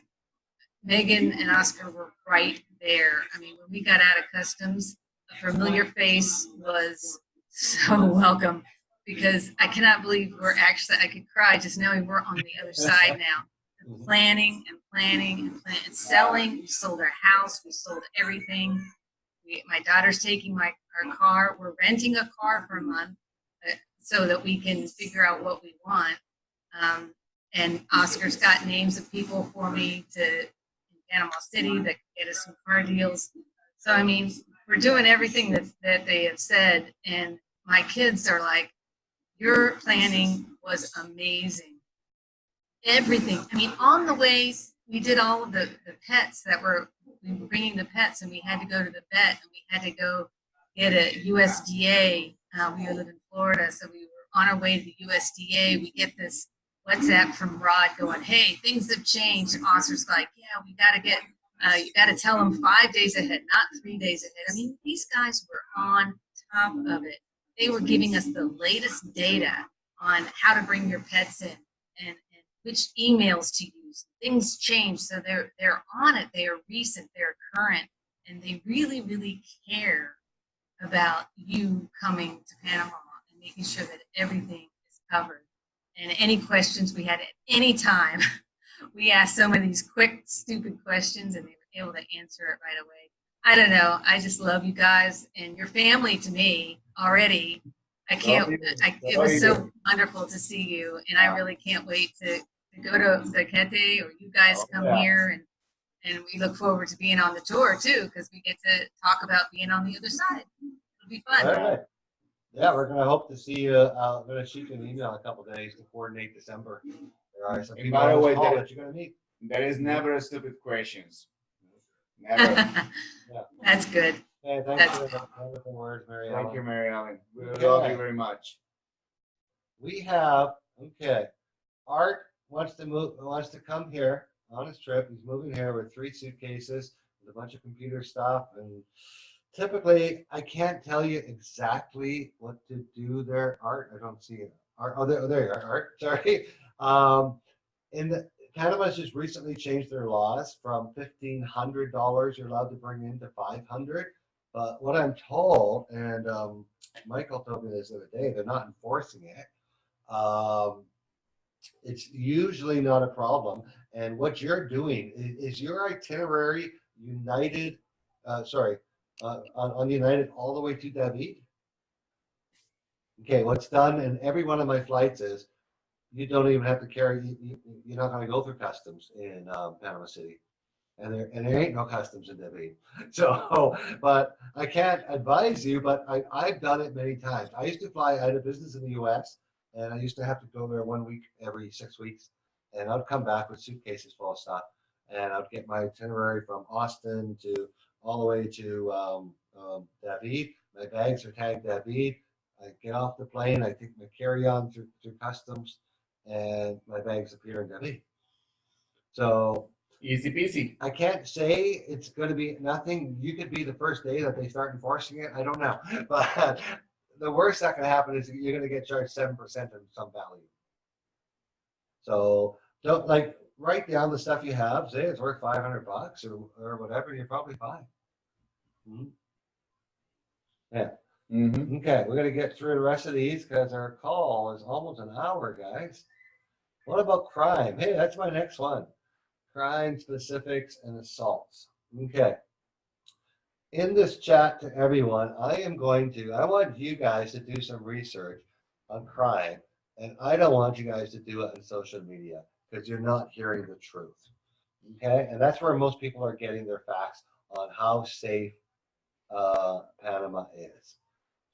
Megan and Oscar were right there. When we got out of customs, a familiar face was so welcome, because I cannot believe I could cry just knowing we're on the other side now. Planning and selling. We sold our house. We sold everything. My daughter's taking our car. We're renting a car for a month so that we can figure out what we want. And Oscar's got names of people for me in Panama City that can get us some car deals. So, we're doing everything that they have said. And my kids are like, your planning was amazing. Everything. On the way, we did all of the pets we were bringing the pets, and we had to go to the vet, and we had to go get a USDA. We live in Florida, so we were on our way to the USDA. We get this WhatsApp from Rod going, hey, things have changed. And Oscar's like, yeah, we got to you got to tell them 5 days ahead, not 3 days ahead. These guys were on top of it. They were giving us the latest data on how to bring your pets in and which emails to use. Things change, so they're on it. They are recent, they're current, and they really, really care about you coming to Panama and making sure that everything is covered. And any questions we had at any time, we asked so many of these quick, stupid questions, and they were able to answer it right away. I don't know. I just love you guys and your family to me already. It was so wonderful to see you, and I really can't wait to go to Zaquete, or you guys come here, and we look forward to being on the tour too, because we get to talk about being on the other side. It'll be fun. All right. Yeah, we're gonna hope to see you. I'm gonna shoot you an email in a couple of days to coordinate December. There are some And people by the on way, this call that you're gonna meet. There is never a stupid questions. Never. That's good. Hey, thanks That's for the wonderful words, Mary Thank Ellen. you, Mary Ellen. We love Okay. you very much. We have, okay, Art wants to come here on his trip. He's moving here with 3 suitcases with a bunch of computer stuff. And typically, I can't tell you exactly what to do there. Art, I don't see it. Art, there you are, Art. Sorry. In the Canada's just recently changed their laws from $1,500 you're allowed to bring in to 500. But what I'm told, and Michael told me this the other day, they're not enforcing it. It's usually not a problem. And what you're doing is your itinerary United, on United all the way to David. Okay, what's done in every one of my flights is you don't even have to carry, you're not going to go through customs in Panama City. And there ain't no customs in David. So, but I can't advise you, but I've done it many times. I used to fly, I had a business in the US, and I used to have to go there 1 week every 6 weeks. And I'd come back with suitcases full of stuff. And I'd get my itinerary from Austin to all the way to David. My bags are tagged David. I get off the plane, I take my carry-on through customs, and my bags appear in David. So Easy peasy. I can't say it's going to be nothing. You could be the first day that they start enforcing it. I don't know. But the worst that can happen is you're going to get charged 7% of some value. So don't write down the stuff you have. Say it's worth $500 or whatever. And you're probably fine. Mm-hmm. Yeah. Mm-hmm. Okay. We're going to get through the rest of these because our call is almost an hour, guys. What about crime? Hey, that's my next one. Crime specifics and assaults. Okay. In this chat to everyone, I want you guys to do some research on crime. And I don't want you guys to do it on social media because you're not hearing the truth. Okay. And that's where most people are getting their facts on how safe Panama is.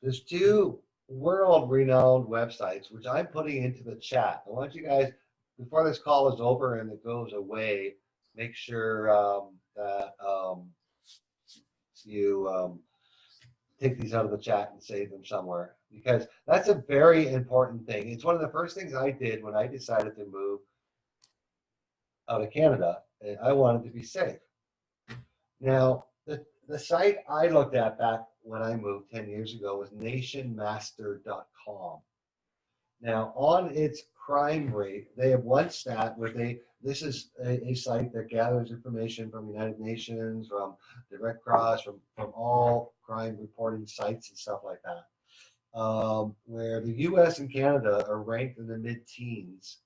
There's 2 world-renowned websites, which I'm putting into the chat. I want you guys, before this call is over and it goes away, make sure that you take these out of the chat and save them somewhere, because that's a very important thing. It's one of the first things I did when I decided to move out of Canada, and I wanted to be safe. Now, the site I looked at back when I moved 10 years ago was nationmaster.com. Now, on its crime rate, they have one stat where this is a site that gathers information from the United Nations, from the Red Cross, from all crime reporting sites and stuff like that, where the US and Canada are ranked in the mid-teens.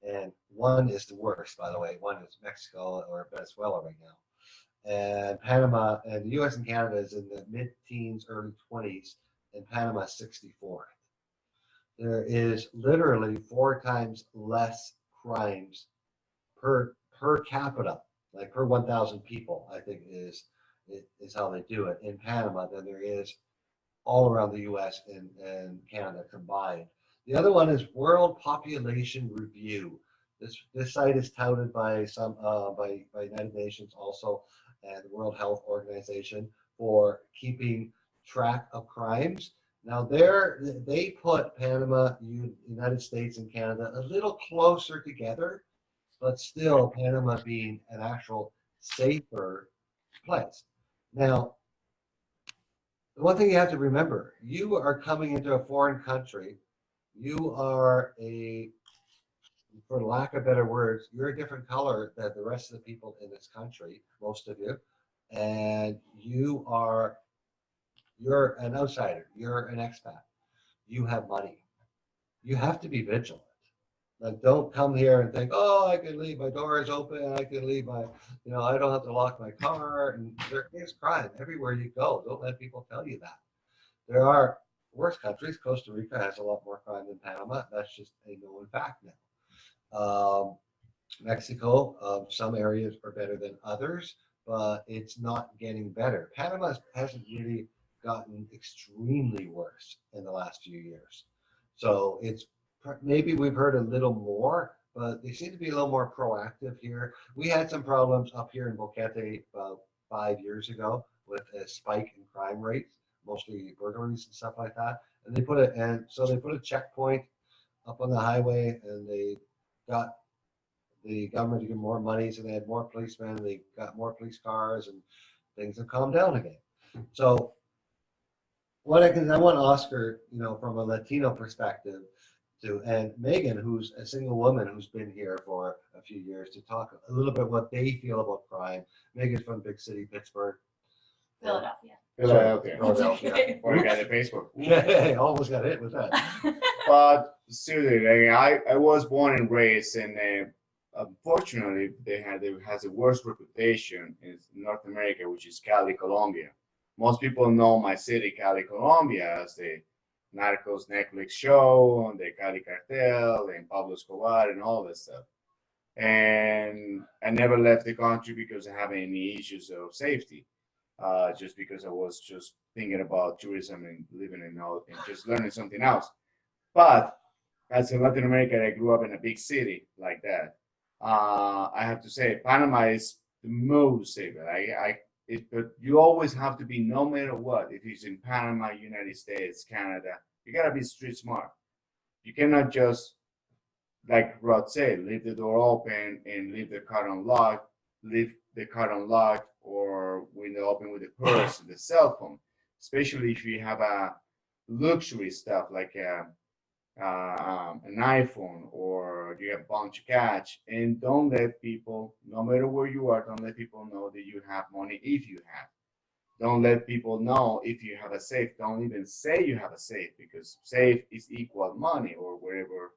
And one is the worst, by the way. One is Mexico or Venezuela right now. And Panama, and the US and Canada is in the mid-teens, early 20s, and Panama 64th. There is literally 4 times less crimes per capita, like per 1,000 people, I think is how they do it in Panama than there is all around the US and Canada combined. The other one is World Population Review. This site is touted by by United Nations also, and the World Health Organization, for keeping track of crimes. Now they put Panama, United States, and Canada a little closer together, but still Panama being an actual safer place. Now, the one thing you have to remember, you are coming into a foreign country. You are for lack of better words, you're a different color than the rest of the people in this country, most of you. And you're an outsider. You're an expat. You have money. You have to be vigilant. Like, don't come here and think, oh, I can leave my doors open. I can leave I don't have to lock my car. And there is crime everywhere you go. Don't let people tell you that. There are worse countries. Costa Rica has a lot more crime than Panama. That's just a known fact now. Mexico, some areas are better than others, but it's not getting better. Panama hasn't really gotten extremely worse in the last few years. So maybe we've heard a little more, but they seem to be a little more proactive here. We had some problems up here in Boquete about 5 years ago with a spike in crime rates, mostly burglaries and stuff like that. And they put a checkpoint up on the highway, and they got the government to give more money, so they had more policemen, they got more police cars, and things have calmed down again. So I want Oscar, from a Latino perspective, and Megan, who's a single woman who's been here for a few years, to talk a little bit what they feel about crime. Megan's from big city Pittsburgh. Philadelphia. Philadelphia. Philadelphia. Or you got the Facebook. Yeah, almost got hit with that. But seriously, like, I was born and raised in unfortunately, it has the worst reputation in North America, which is Cali, Colombia. Most people know my city, Cali, Colombia, as the Narcos Netflix show, and the Cali Cartel, and Pablo Escobar, and all that stuff. And I never left the country because I have any issues of safety. Just because I was just thinking about tourism and living and just learning something else. But as in Latin America, I grew up in a big city like that. I have to say, Panama is the most safe. But you always have to be, no matter what. If it's in Panama, United States, Canada, you gotta be street smart. You cannot just, like Rod said, leave the door open and leave the car unlocked, or window open with the purse and the cell phone. Especially if you have a luxury stuff like an iPhone, or you have a bunch of cash, and don't let people, no matter where you are, don't let people know that you have money if you have. Don't let people know if you have a safe. Don't even say you have a safe, because safe is equal money or wherever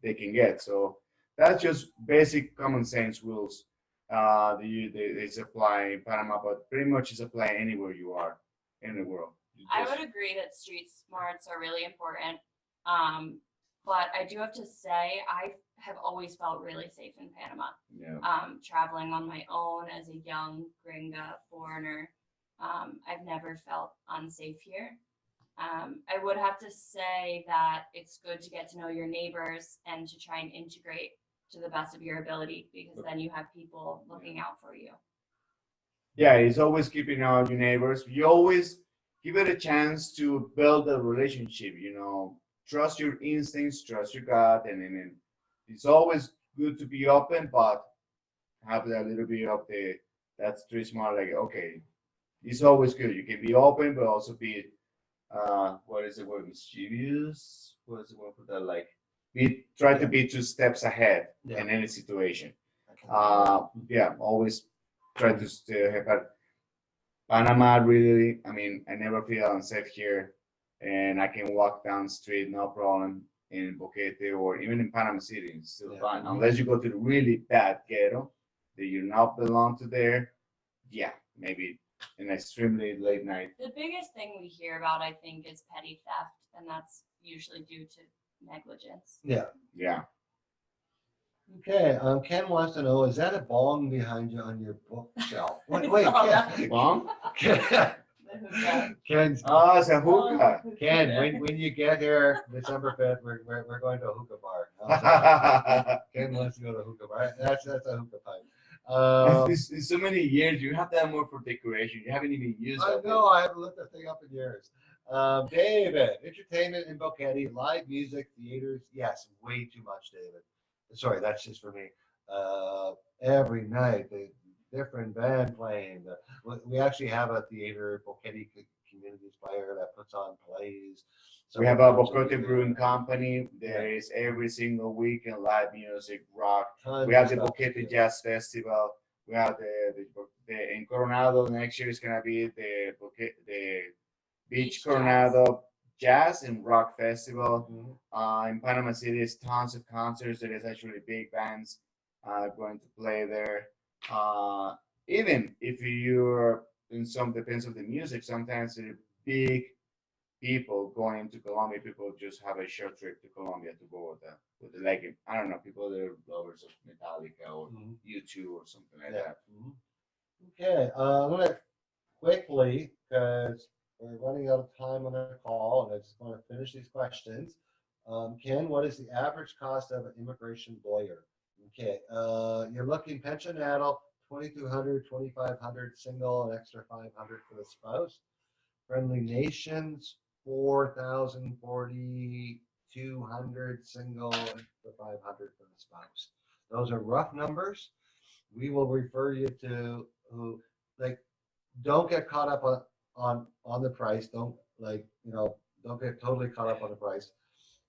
they can get. So that's just basic common sense rules. They apply in Panama, but pretty much it's apply anywhere you are in the world. I would agree that street smarts are really important. But I do have to say, I have always felt really safe in Panama. Yeah. Traveling on my own as a young gringa foreigner, I've never felt unsafe here. I would have to say that it's good to get to know your neighbors and to try and integrate to the best of your ability, because then you have people looking out for you. Yeah, it's always keeping out your neighbors. You always give it a chance to build a relationship. Trust your instincts, trust your gut, and it's always good to be open, but have that little bit of that street smart. Like, okay, it's always good. You can be open, but also be what is the word? Mischievous. What is the word for that? Like, try to be 2 steps ahead in any situation. Always try to stay ahead. But Panama, really, I never feel unsafe here, and I can walk down the street, no problem, in Boquete or even in Panama City. It's still fine, unless you go to the really bad ghetto that you not belong to there. Yeah, maybe an extremely late night. The biggest thing we hear about, I think, is petty theft, and that's usually due to negligence. Yeah. Yeah. Okay. Ken wants to know, is that a bong behind you on your bookshelf? Wait, Ken. Bong? Ken's, Oh, it's a hookah. Ken, when you get here December 5th, we're going to a hookah bar. Ken wants to go to a hookah bar. That's a hookah pipe. In so many years, you have that more for decoration. You haven't even used I it. know, I haven't lit the thing up in years. David, entertainment in Boquete, live music, theaters. Yes, way too much, David. Sorry, that's just for me. Every night, the different band playing. We actually have a theater, Boquete Community Fire, that puts on plays. We have a Boquete Brewing Company. There is every single weekend live music, rock. We have the Boquete Jazz Festival. We have the in Coronado next year is gonna be the Beach Coronado Jazz and Rock Festival. In Panama City, there's tons of concerts. There is actually big bands going to play there. Even if you're in depends on the music. Sometimes the big people going to Colombia, people just have a short trip to Colombia to go with the like, I don't know, people that are lovers of Metallica or U2 or something like that. Okay, I'm gonna quickly, because we're running out of time on the call, and I just want to finish these questions. Ken, what is the average cost of an immigration lawyer? Okay, you're looking pensionado $2,200, $2,500 single, an extra $500 for the spouse. Friendly nations, 4,000, 4,200 single, extra 500 for the spouse. Those are rough numbers. We will refer you to who, like, don't get caught up on the price. Don't don't get totally caught up on the price.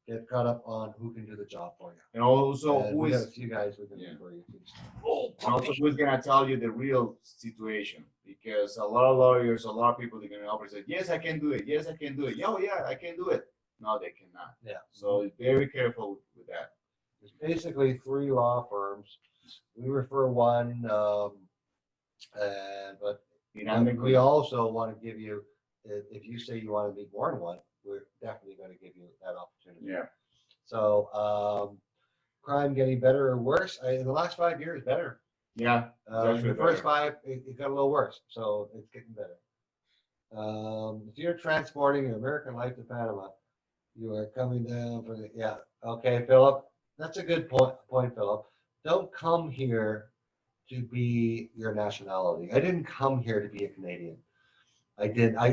Get caught up on who can do the job for you. And also, And who we got a is few guys we can yeah. refer you to. and also who's gonna tell you the real situation? Because a lot of lawyers, a lot of people, they're gonna always say, "Yes, I can do it. Yes, I can do it. Oh, yeah, I can do it." No, they cannot. Yeah. So very careful with that. There's basically 3 law firms. We refer one, but we also want to give you, if you say you want to meet more than one, we're definitely going to give you that opportunity. Yeah. So, crime getting better or worse? In the last 5 years, better. Yeah. The first 5, it got a little worse, so it's getting better. If you're transporting your American life to Panama, you are coming down for the, yeah. Okay, Philip, that's a good point, Philip. Don't come here to be your nationality. I didn't come here to be a Canadian.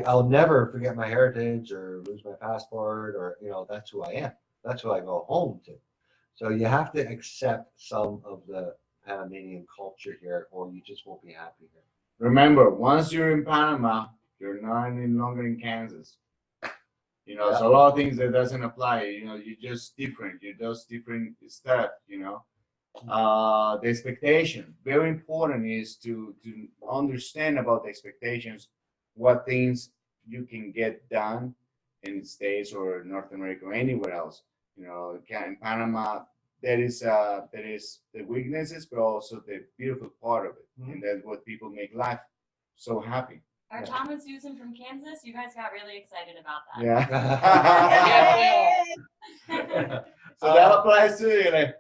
I'll never forget my heritage or lose my passport or, that's who I am. That's who I go home to. So you have to accept some of the Panamanian culture here, or you just won't be happy here. Remember, once you're in Panama, you're not any longer in Kansas. There's a lot of things that doesn't apply. You're just different. You're just different stuff. The expectation, very important, is to understand about the expectations, what things you can get done in the States or North America or anywhere else. In Panama, that is the weaknesses, but also the beautiful part of it, and that's what people make life so happy. Our Tom and Susan from Kansas, you guys got really excited about that. Yeah. So that applies to you. Like,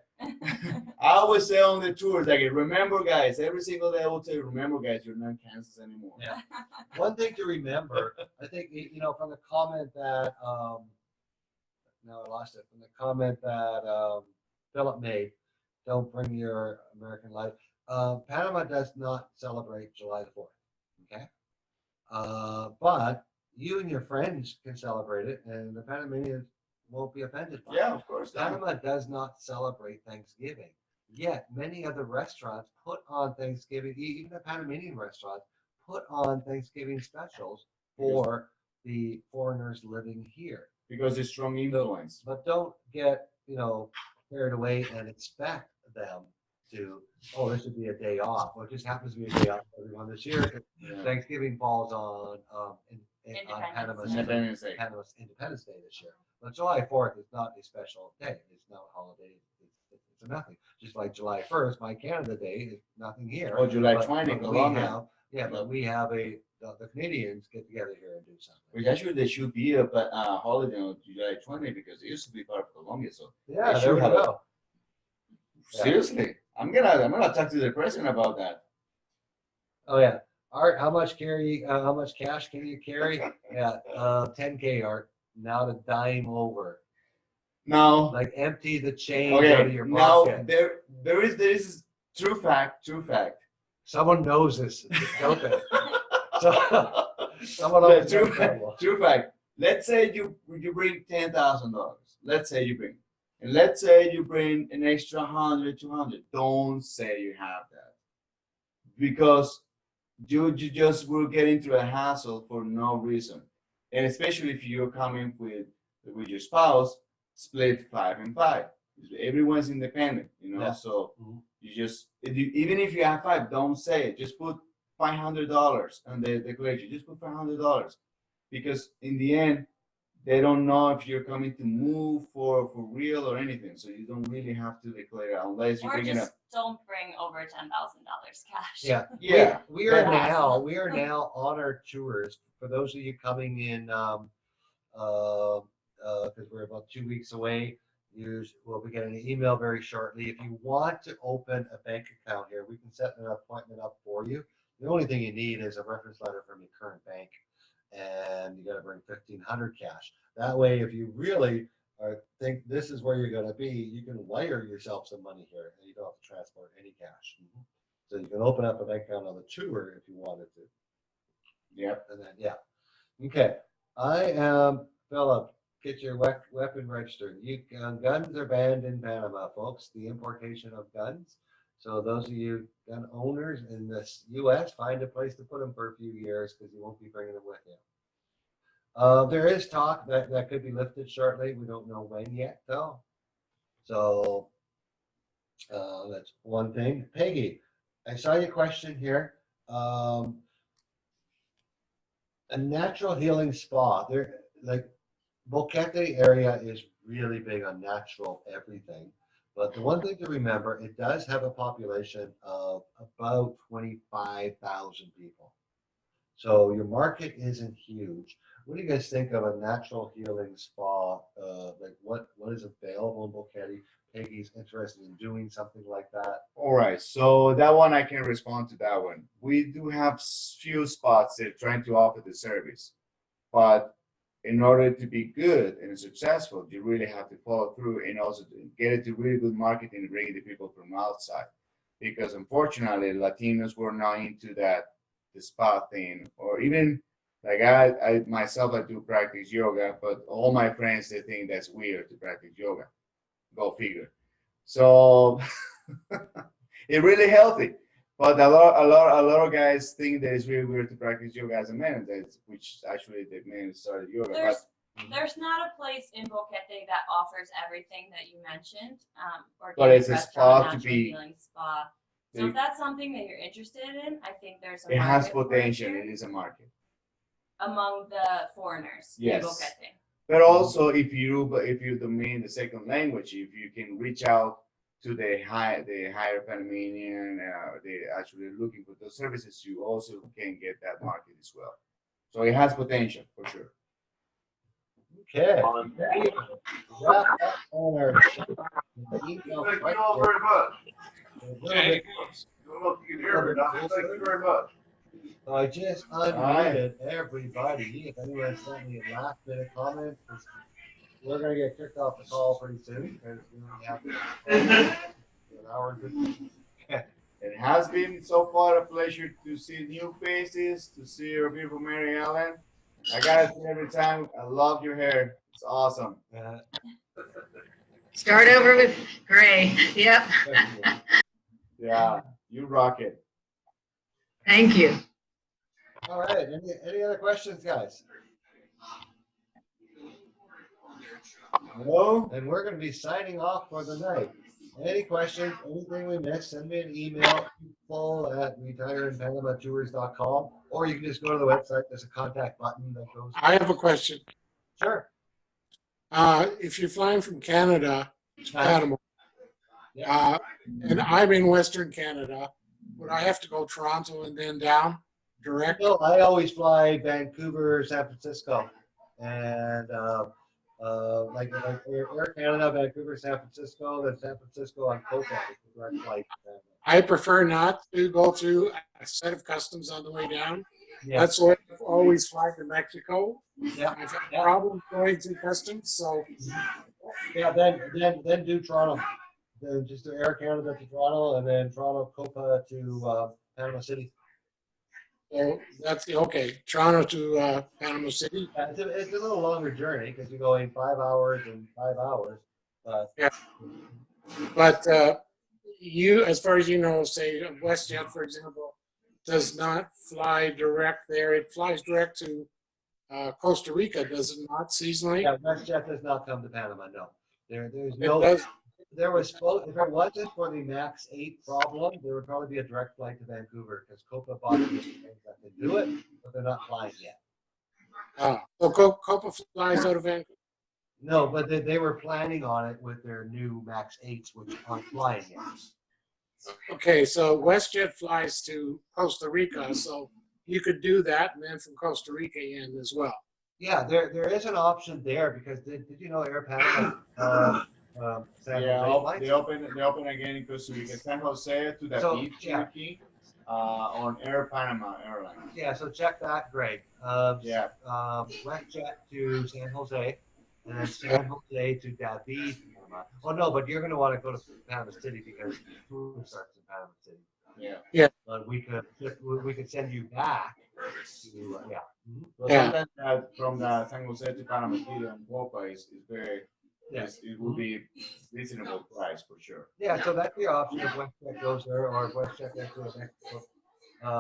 I always say on the tours, like, remember, guys, every single day I will tell you, remember, guys, you're not in Kansas anymore. Yeah. One thing to remember, I think, from the comment that, no, I lost it, from the comment that Philip made, don't bring your American life. Panama does not celebrate July the 4th, okay? But you and your friends can celebrate it, and the Panamanians won't be offended by it. Yeah, of course. Panama does not celebrate Thanksgiving. Yet many other restaurants put on Thanksgiving, even the Panamanian restaurants put on Thanksgiving specials for the foreigners living here. Because it's strong influence. But don't get, carried away and expect them to, this would be a day off. Well, it just happens to be a day off for everyone this year. Yeah. Thanksgiving falls on Panama's Independence Day this year. But July 4th is not a special day. It's not a holiday. It's a nothing. Just like July 1st, my Canada Day is nothing here. Or July But 20, but we have the Canadians get together here and do something. Which actually there should be a holiday on July 20 because it used to be part of Colombia. So Yeah, they there we should have go. seriously, I'm gonna talk to the president about that. Oh yeah, Art, how much cash can you carry? Yeah, 10K, Art. Now to dime over. No. Like empty the change out of your Now pocket. there is true fact. Someone knows this, don't they? Someone Yeah, always true knows fact. that. True fact. Let's say you bring $10,000. Let's say you bring, and let's say you bring an extra 100, 200. Don't say you have that, because you just will get into a hassle for no reason, and especially if you're coming with your spouse, split 5 and 5. Everyone's independent, Yeah. So Mhm. you just even if you have 5, don't say it. Just put $500 on the declaration. Just put $500, because in the end, they don't know if you're coming to move for real or anything. So you don't really have to declare unless you Or bring it just up. don't bring over $10,000 cash. Yeah. Yeah. We are Yeah. now on our tours. For those of you coming in, because we're about 2 weeks away, we'll be getting an email very shortly. If you want to open a bank account here, we can set an appointment up for you. The only thing you need is a reference letter from your current bank, and you got to bring 1,500 cash. That way, if you really think this is where you're going to be, you can wire yourself some money here, and you don't have to transport any cash. So you can open up a bank account on the tour if you wanted to. Yep. And then, yeah. Okay. I am, Philip, get your weapon registered. Guns are banned in Panama, folks, the importation of guns. So those of you gun owners in the U.S., find a place to put them for a few years because you won't be bringing them with you. There is talk that could be lifted shortly. We don't know when yet, though. So that's one thing. Peggy, I saw your question here. A natural healing spa. There, like Boquete area is really big on natural everything. But the one thing to remember, it does have a population of about 25,000 people. So your market isn't huge. What do you guys think of a natural healing spa? Like what is available in Boquete? Peggy's interested in doing something like that. All right, so that one I can respond to that one. We do have few spots that are trying to offer the service, but in order to be good and successful, you really have to follow through and also get it to really good marketing and bring the people from outside. Because unfortunately, Latinos were not into that the spa thing, or even like I myself I do practice yoga, but all my friends they think that's weird to practice yoga. Go figure. So it's really healthy. But a lot of guys think that it's really weird to practice yoga as a man, which actually the men started yoga. There's not a place in Boquete that offers everything that you mentioned. But Organic it's a restaurant, spa to natural be. healing spa. So if that's something that you're interested in, I think there's a It has market for it potential. here It is a market. among the foreigners in Yes. Boquete. But also, if you domain the second language, if you can reach out to the higher Panamanian, they actually looking for those services, you also can get that market as well. So it has potential for sure. Okay. Wrap up on our email Thank you question. all very much. A little bit- I don't know if you can hear me now. Thank you very much. So I just unmuted everybody. If anyone sent me a last minute comment, we're gonna get kicked off the call pretty soon because we only have an hour and 15. It has been so far a pleasure to see new faces, to see your beautiful Mary Ellen. I gotta say every time, I love your hair. It's awesome. Start over with Gray. Yep. Yeah, you rock it. Thank you. All right. Any other questions, guys? No, and we're going to be signing off for the night. Any questions, anything we missed, send me an email, info@retireinpanamatours.com, or you can just go to the website. There's a contact button that goes. I have a question. Sure. If you're flying from Canada to Uh-huh. Panama, Yeah. and I'm in Western Canada, would I have to go Toronto and then down direct? No, I always fly Vancouver, San Francisco, and like Air Canada, Vancouver, San Francisco, then San Francisco on Copa is the direct flight. I prefer not to go through a set of customs on the way down. Yeah. That's why I've always fly to Mexico. Yeah. I've had Yeah. problems going through customs, so Yeah. Then do Toronto. Then just do Air Canada to Toronto, and then Toronto Copa to Panama City. that's okay. Toronto to Panama City. Yeah, it's a little longer journey because you're going 5 hours and 5 hours. But you, as far as you know, say WestJet, for example, does not fly direct there. It flies direct to Costa Rica, does it not, seasonally? Yeah, WestJet does not come to Panama. No, there's It no. does. There was supposed, if it wasn't for the Max 8 problem, there would probably be a direct flight to Vancouver because Copa bought the things that can do it, but they're not flying yet. So Copa flies out of Vancouver. No, but they were planning on it with their new Max 8s, which aren't flying yet. Okay, so WestJet flies to Costa Rica, so you could do that and then from Costa Rica in as well. Yeah, there is an option there because did you know Air Panama San Yeah, Jose flights? they open again in Costa Rica, San Jose to the So, beach, yeah. Chiriquí, on Air Panama Airlines. Yeah, so check that, Greg. WestJet to San Jose, and then San Jose to David, Panama. Oh, no, but you're gonna wanna go to Panama City because food starts in Panama City. Yeah. But we could send you back to, yeah. Mhm. So Yeah. sometimes from the San Jose to Panama City and Boca is very, Yeah. it will be reasonable price for sure. Yeah, so that's the option if WestJet goes there or if WestJet goes to a Mexico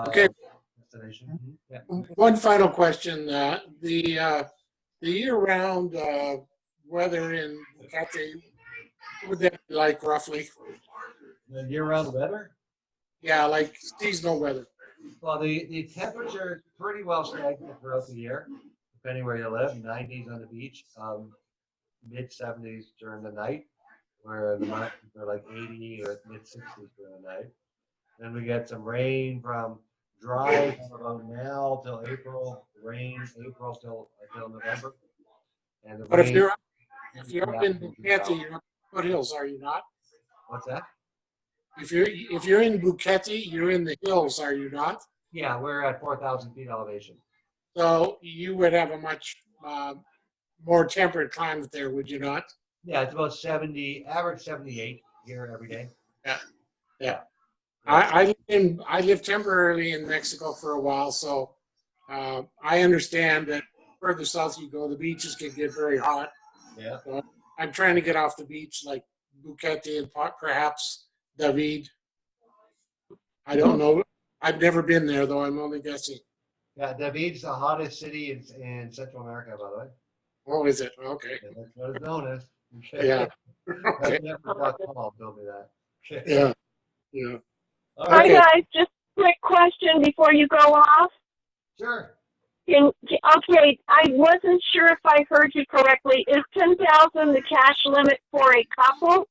Okay. destination. Mhm. Yeah. One final question, the year-round, weather in Bucate, what would that be like roughly? The year-round weather? Yeah, like seasonal weather. Well, the temperature is pretty well stagnant throughout the year, depending where you live. 90s on the beach, mid 70s during the night, where the mountains are like 80 or mid 60s during the night. Then we get some rain from dry from about now till April, rain April till November, and the But if rain. you're up Yeah, in Bucate, you're up in the foothills, are you not? What's that? If you're in Bucate, you're in the hills, are you not? Yeah, we're at 4,000 feet elevation. So you would have a much more temperate climate there, would you not? Yeah, it's about 70, average 78 here every day. Yeah. I lived temporarily in Mexico for a while, so I understand that further south you go, the beaches can get very hot. Yeah. So I'm trying to get off the beach, like Bucate and perhaps David. I don't know. I've never been there, though. I'm only guessing. Yeah, David's the hottest city in Central America, by the way. Oh, is it? Okay. Yeah, that's what it's known as. Yeah. Okay. That's Never.com told me that. Yeah. Yeah. All Hi right. Okay. guys, just a quick question before you go off. Sure. Okay, I wasn't sure if I heard you correctly. Is 10,000 the cash limit for a couple?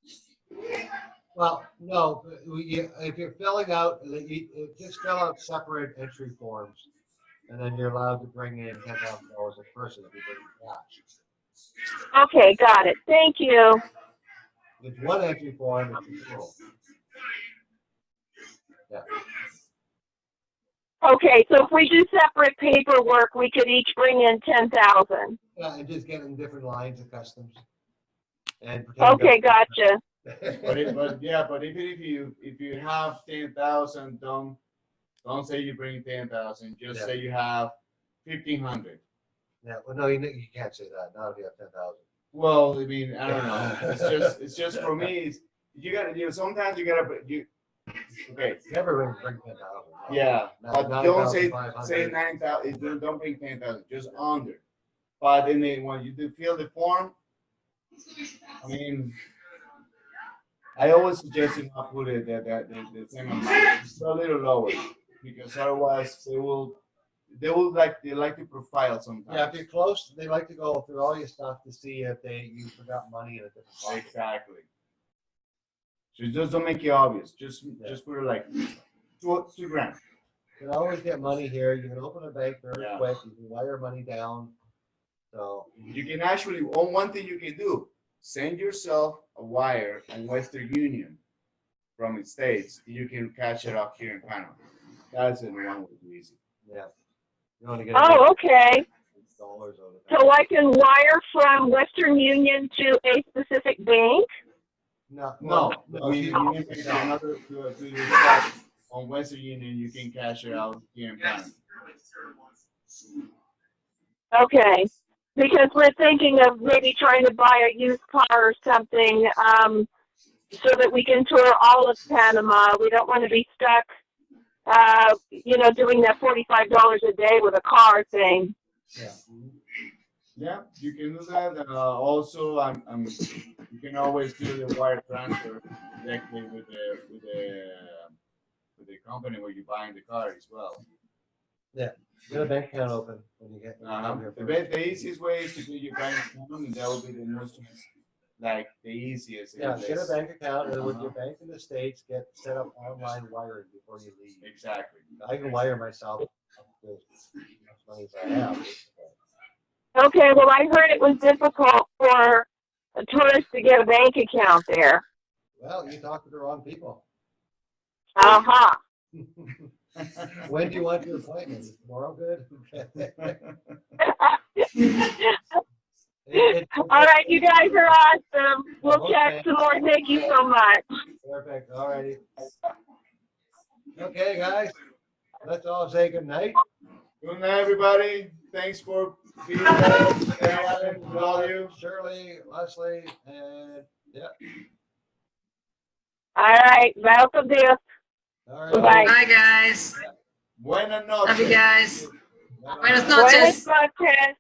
Well, no, if you're filling out, just fill out separate entry forms, and then you're allowed to bring in $10,000 a person if you bring cash. Okay, got it. Thank you. It's one entry form, it's a total. Yeah. Okay, so if we do separate paperwork, we could each bring in 10,000. Yeah, and just get in different lines of customs. And Okay, gotcha. But even if you have 10,000, don't say you bring 10,000. Just Yeah. say you have 1,500. Yeah, well, no, you can't say that. Not if you have 10,000. Well, I mean, I don't know. It's just for me. You gotta, sometimes you gotta, okay. Never bring 10,000. Yeah, but don't say 9,500. 9,000. Don't bring 10,000. Just under. But then when you do fill the form, I mean, I always suggest you not put it the same amount, just a little lower, because otherwise they like to profile sometimes. Yeah, if you're close, they like to go through all your stuff to see if you forgot money in a different pocket. Exactly. So just don't make it obvious. Just put it like $2 grand. You can always get money here. You can open a bank very Yeah. quick. You can wire money down. So You can actually, one thing you can do, send yourself a wire on Western Union from the States. You can cash it off here in Panama. That's the one with easy. yeah, you want to get Oh, okay. dollars over So I can wire from Western Union to a specific bank? No, You can pick another to yourself on Western Union. You can cash it out here in Panama. Okay. Because we're thinking of maybe trying to buy a used car or something, so that we can tour all of Panama. We don't want to be stuck, doing that $45 a day with a car thing. Yeah. Yeah, you can do that. Also, you can always do the wire transfer directly with the company where you're buying the car as well. Get a bank account open when you get here. The easiest way is to do your bank account, and that will be the most, like the easiest. Yeah, get a bank account, and with your bank in the States, get set up online wiring before you leave. Exactly. I can wire myself as much money as I have. Okay, well, I heard it was difficult for a tourist to get a bank account there. Well, you talk to the wrong people. Uh-huh. When do you want your appointment? Is tomorrow good? All right, you guys are awesome. We'll Okay. chat some more. Thank you so much. Perfect. All righty. Okay, guys. Let's all say good night. Good night, everybody. Thanks for being there. Very happy to call you. Shirley, Leslie, and yeah. All right. Welcome, dear. All right. Bye-bye. Bye, guys. Buenas Love you noches. guys. Bye-bye. Buenas Buenas noches. noches.